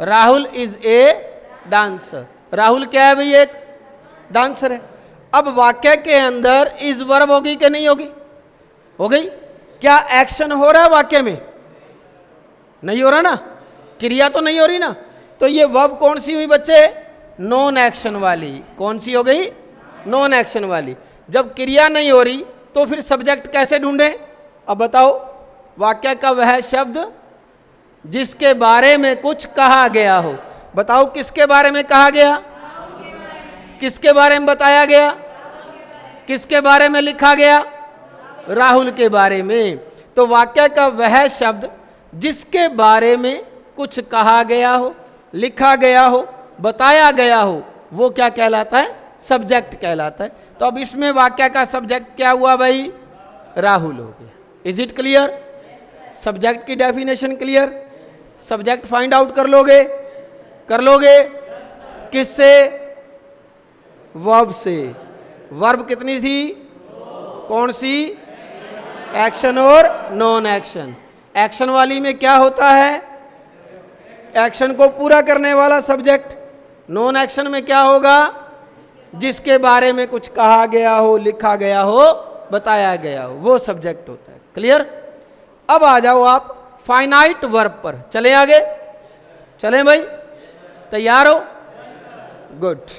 Rahul is a dancer. Rahul क्या है भाई? एक डांसर है। अब वाक्य के अंदर इज वर्ब होगी कि नहीं होगी? हो गई। क्या एक्शन हो रहा है वाक्य में? नहीं हो रहा ना, क्रिया तो नहीं हो रही ना। तो ये वर्ब कौन सी हुई बच्चे? नॉन एक्शन वाली। कौन सी हो गई? नॉन एक्शन वाली। जब क्रिया नहीं हो रही तो फिर सब्जेक्ट कैसे ढूंढे? अब बताओ, वाक्य का वह शब्द जिसके बारे में कुछ कहा गया हो। बताओ किसके बारे में कहा गया? किसके बारे में बताया गया? किसके बारे में लिखा गया? राहुल के बारे में। तो वाक्य का वह शब्द जिसके बारे में कुछ कहा गया हो, लिखा गया हो, बताया गया हो, वो क्या कहलाता है? सब्जेक्ट कहलाता है। तो अब इसमें वाक्य का सब्जेक्ट क्या हुआ भाई? राहुल हो गया। Is it clear? सब्जेक्ट की definition clear? Subject find out कर लोगे? कर लोगे किससे? वर्ब से। वर्ब कितनी थी? कौन सी? एक्शन और नॉन एक्शन। एक्शन वाली में क्या होता है? एक्शन को पूरा करने वाला सब्जेक्ट। नॉन एक्शन में क्या होगा? जिसके बारे में कुछ कहा गया हो, लिखा गया हो, बताया गया हो, वो सब्जेक्ट होता है। क्लियर? अब आ जाओ आप फाइनाइट वर्ब पर। चले आगे? चलें भाई? तैयार हो? गुड।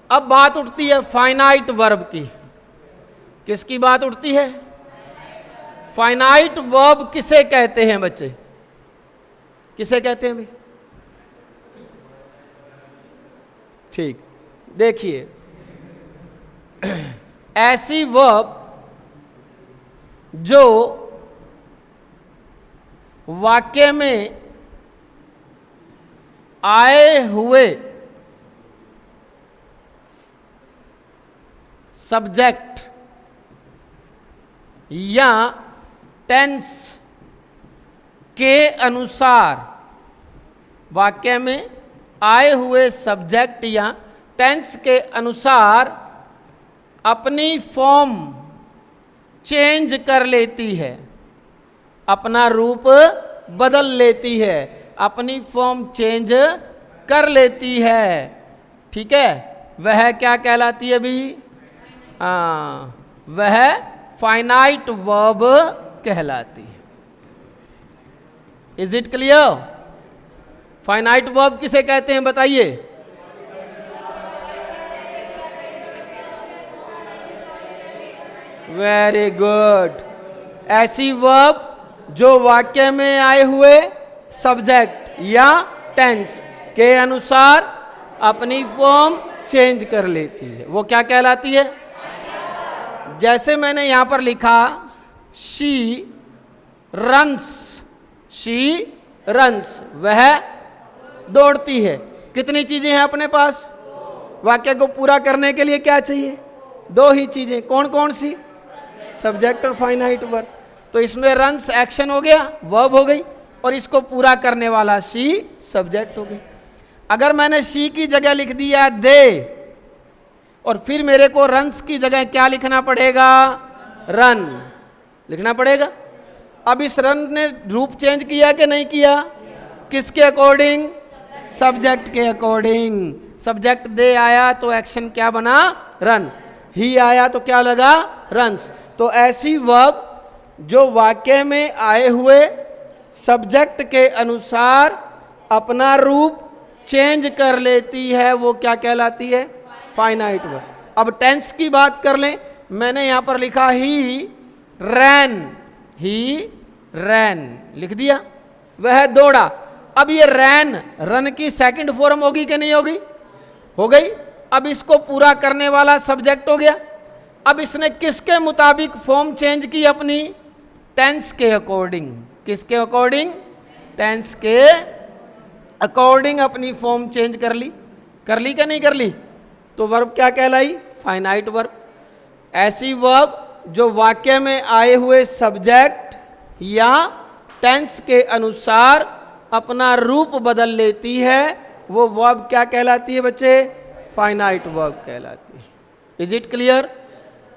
अब बात उठती है फाइनाइट वर्ब की। किसकी बात उठती है? फाइनाइट वर्ब किसे कहते हैं बच्चे? किसे कहते हैं भाई? ठीक, देखिए, ऐसी वर्ब जो वाक्य में आए हुए सब्जेक्ट या टेंस के अनुसार, वाक्य में आए हुए सब्जेक्ट या टेंस के अनुसार अपनी फॉर्म चेंज कर लेती है, अपना रूप बदल लेती है, अपनी फॉर्म चेंज कर लेती है। ठीक है? वह क्या कहलाती है भी? वह फाइनाइट वर्ब कहलाती है। Is it clear? Finite verb किसे कहते हैं बताइए? Very good. ऐसी वर्ब जो वाक्य में आए हुए सब्जेक्ट या टेंस के अनुसार अपनी फॉर्म चेंज कर लेती है, वो क्या कहलाती है? जैसे मैंने यहां पर लिखा, शी रन्स। शी रन्स, वह दौड़ती है। कितनी चीजें हैं अपने पास? वाक्य को पूरा करने के लिए क्या चाहिए? दो ही चीजें। कौन कौन सी? सब्जेक्ट और फाइनाइट वर्ब। तो इसमें रन्स एक्शन हो गया, वर्ब हो गई, और इसको पूरा करने वाला शी सब्जेक्ट हो गई। अगर मैंने शी की जगह लिख दिया दे, और फिर मेरे को रन्स की जगह क्या लिखना पड़ेगा? रन लिखना पड़ेगा। अब इस रन ने रूप चेंज किया कि नहीं किया? किसके अकॉर्डिंग? सब्जेक्ट के अकॉर्डिंग। सब्जेक्ट दे आया तो एक्शन क्या बना? रन। ही आया तो क्या लगा? रन्स। तो ऐसी वर्ब जो वाक्य में आए हुए सब्जेक्ट के अनुसार अपना रूप चेंज कर लेती है, वो क्या कहलाती है? Finite verb. अब टेंस की बात कर लें, मैंने यहां पर लिखा ही रैन। ही रैन लिख दिया, वह दौड़ा। अब ये रैन, रन की सेकंड फॉर्म होगी कि नहीं होगी? हो गई। अब इसको पूरा करने वाला सब्जेक्ट हो गया। अब इसने किसके मुताबिक फॉर्म चेंज की अपनी? टेंस के अकॉर्डिंग। किसके अकॉर्डिंग? टेंस के अकॉर्डिंग अपनी फॉर्म चेंज कर ली क्या नहीं कर ली, तो वर्ब क्या कहलाई, फाइनाइट वर्ब। ऐसी वर्ब जो वाक्य में आए हुए सब्जेक्ट या टेंस के अनुसार अपना रूप बदल लेती है, वो वर्ब क्या कहलाती है बच्चे, फाइनाइट वर्ब कहलाती है। Is it clear?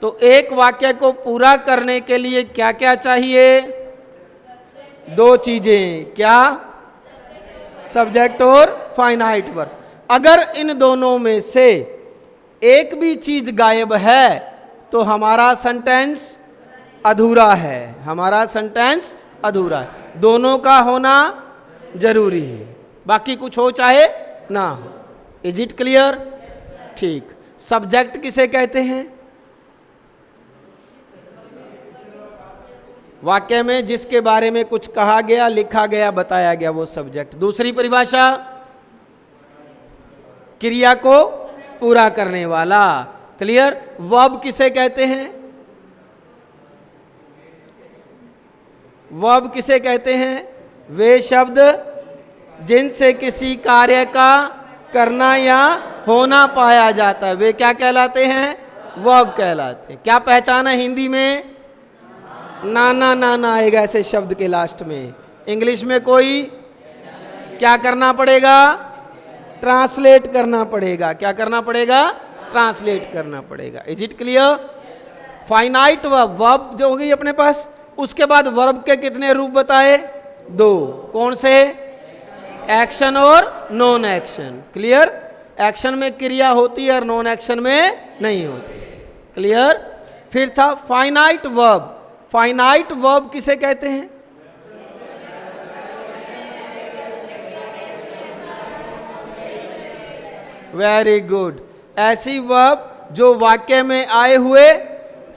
तो एक वाक्य को पूरा करने के लिए क्या क्या चाहिए, दो चीजें, क्या, सब्जेक्ट और फाइनाइट वर्ब। अगर इन दोनों में से एक भी चीज गायब है तो हमारा सेंटेंस अधूरा है, हमारा सेंटेंस अधूरा है। दोनों का होना जरूरी है, बाकी कुछ हो चाहे ना हो। Is it clear? ठीक। सब्जेक्ट किसे कहते हैं, वाक्य में जिसके बारे में कुछ कहा गया, लिखा गया, बताया गया, वो सब्जेक्ट। दूसरी परिभाषा, क्रिया को पूरा करने वाला। क्लियर? वर्ब किसे कहते हैं, वर्ब किसे कहते हैं, वे शब्द जिनसे किसी कार्य का करना या होना पाया जाता है, वे क्या कहलाते हैं, वर्ब कहलाते हैं। क्या पहचाना हिंदी में, नाना नाना आएगा ऐसे शब्द के लास्ट में। इंग्लिश में कोई क्या करना पड़ेगा, ट्रांसलेट करना पड़ेगा। क्या करना पड़ेगा, ट्रांसलेट करना पड़ेगा। Is it clear? Finite verb, verb जो होगी अपने पास, उसके बाद वर्ब के कितने रूप बताए, दो। कौन से, एक्शन और नॉन एक्शन। क्लियर? एक्शन में क्रिया होती है और नॉन एक्शन में नहीं होती। क्लियर? फिर था फाइनाइट वर्ब। फाइनाइट वर्ब किसे कहते हैं, वेरी गुड, ऐसी वर्ब जो वाक्य में आए हुए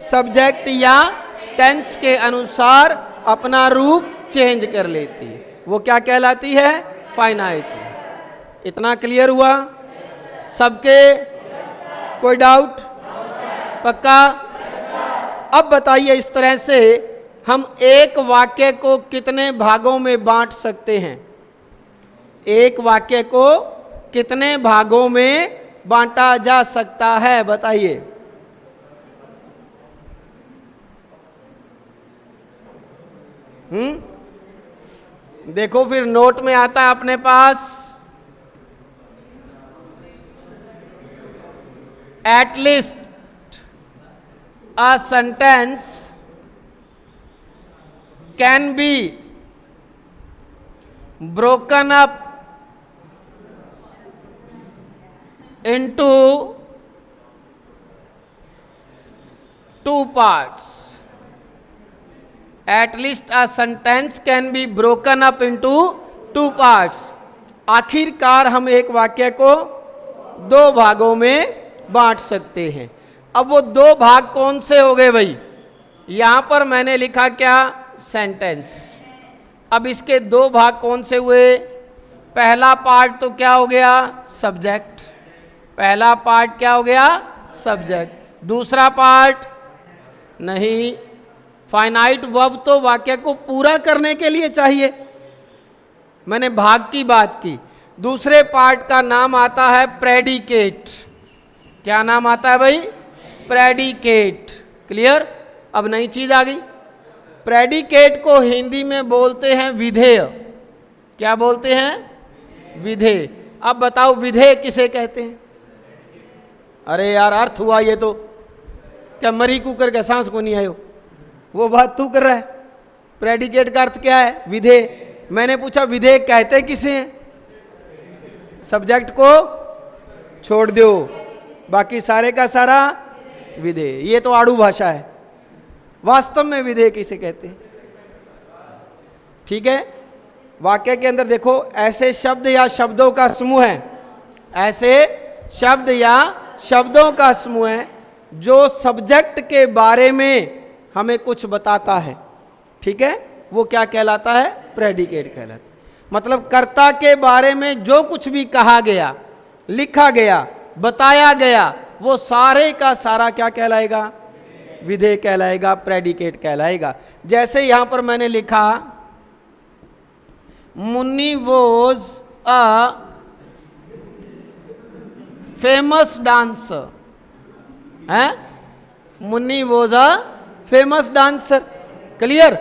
सब्जेक्ट या टेंस के अनुसार अपना रूप चेंज कर लेती है, वो क्या कहलाती है, फाइनाइट। इतना क्लियर हुआ सबके, कोई डाउट, पक्का? अब बताइए इस तरह से हम एक वाक्य को कितने भागों में बांट सकते हैं, एक वाक्य को कितने भागों में बांटा जा सकता है, बताइए। देखो फिर नोट में आता है अपने पास, at least a sentence can be broken up into two parts. At least a sentence can be broken up into two parts. आखिरकार हम एक वाक्य को दो भागों में बांट सकते हैं। अब वो दो भाग कौन से हो गए भाई, यहां पर मैंने लिखा क्या, सेंटेंस। अब इसके दो भाग कौन से हुए, पहला पार्ट तो क्या हो गया, सब्जेक्ट। पहला पार्ट क्या हो गया, सब्जेक्ट। दूसरा पार्ट नहीं, फाइनाइट वर्ब तो वाक्य को पूरा करने के लिए चाहिए, मैंने भाग की बात की। दूसरे पार्ट का नाम आता है प्रेडिकेट। क्या नाम आता है भाई, प्रेडिकेट। क्लियर? अब नई चीज आ गई, प्रेडिकेट को हिंदी में बोलते हैं विधेय। क्या बोलते हैं, विधेय। अब बताओ विधेय किसे कहते हैं, अरे यार अर्थ हुआ ये तो, क्या मरी कुकर के सांस को नहीं आयो, वो बात तू कर रहा है। प्रेडिकेट का अर्थ क्या है, विधेय। मैंने पूछा विधेय कहते किसे हैं, सब्जेक्ट को छोड़ दो, बाकी सारे का सारा विधेय। ये तो आड़ू भाषा है, वास्तव में विधेय किसे कहते हैं। ठीक है, वाक्य के अंदर देखो ऐसे शब्द या शब्दों का समूह है, ऐसे शब्द या शब्दों का समूह है जो सब्जेक्ट के बारे में हमें कुछ बताता है। ठीक है, वो क्या कहलाता है, प्रेडिकेट कहलाता है। मतलब कर्ता के बारे में जो कुछ भी कहा गया, लिखा गया, बताया गया, वो सारे का सारा क्या कहलाएगा, विधेय कहलाएगा, प्रेडिकेट कहलाएगा। जैसे यहां पर मैंने लिखा Munni was a famous dancer है, Munni was a famous dancer. Clear.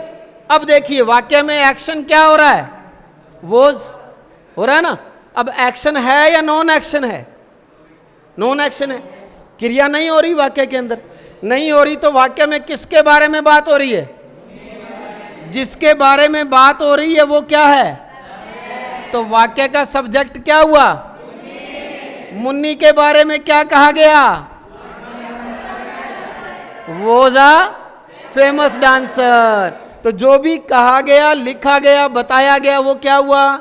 अब देखिए वाक्य में एक्शन क्या हो रहा है, वॉज हो रहा है ना। अब एक्शन है या नॉन एक्शन है, नॉन एक्शन है, क्रिया नहीं हो रही वाक्य के अंदर, नहीं हो रही, तो वाक्य में किसके बारे में बात हो रही है, जिसके बारे में बात हो रही है वो क्या है, तो वाक्य का सब्जेक्ट क्या हुआ, मुन्नी के बारे में क्या कहा गया, वॉज अ फेमस डांसर। तो जो भी कहा गया, लिखा गया, बताया गया वो क्या हुआ,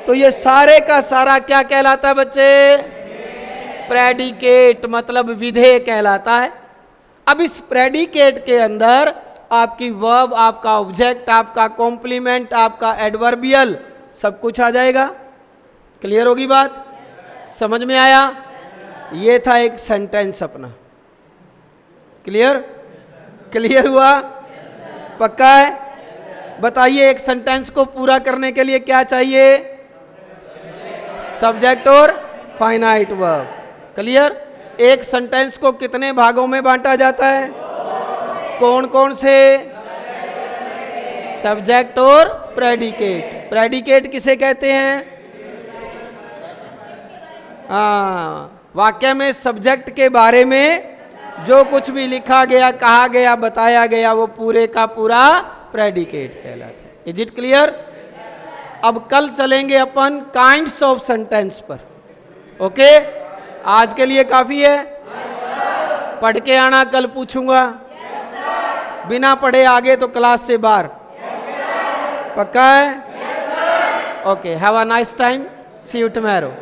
तो ये सारे का सारा क्या कहलाता है बच्चे, प्रेडिकेट, मतलब विधेय कहलाता है। अब इस प्रेडिकेट के अंदर आपकी वर्ब, आपका ऑब्जेक्ट, आपका कॉम्प्लीमेंट, आपका एडवर्बियल, सब कुछ आ जाएगा। क्लियर होगी बात, समझ में आया। ये था एक सेंटेंस अपना। क्लियर, क्लियर हुआ, पक्का है। बताइए एक सेंटेंस को पूरा करने के लिए क्या चाहिए, सब्जेक्ट और फाइनाइट वर्ब। क्लियर। एक सेंटेंस को कितने भागों में बांटा जाता है, कौन कौन से, सब्जेक्ट और प्रेडिकेट। प्रेडिकेट किसे कहते हैं, वाक्य में सब्जेक्ट के बारे में जो कुछ भी लिखा गया, कहा गया, बताया गया, वो पूरे का पूरा प्रेडिकेट कहलाता है। Is it clear. अब कल चलेंगे अपन काइंड्स ऑफ सेंटेंस पर। ओके, आज के लिए काफी है। पढ़ के आना, कल पूछूंगा। बिना पढ़े आगे तो क्लास से बाहर। पक्का है। Okay, have a nice time, see you tomorrow.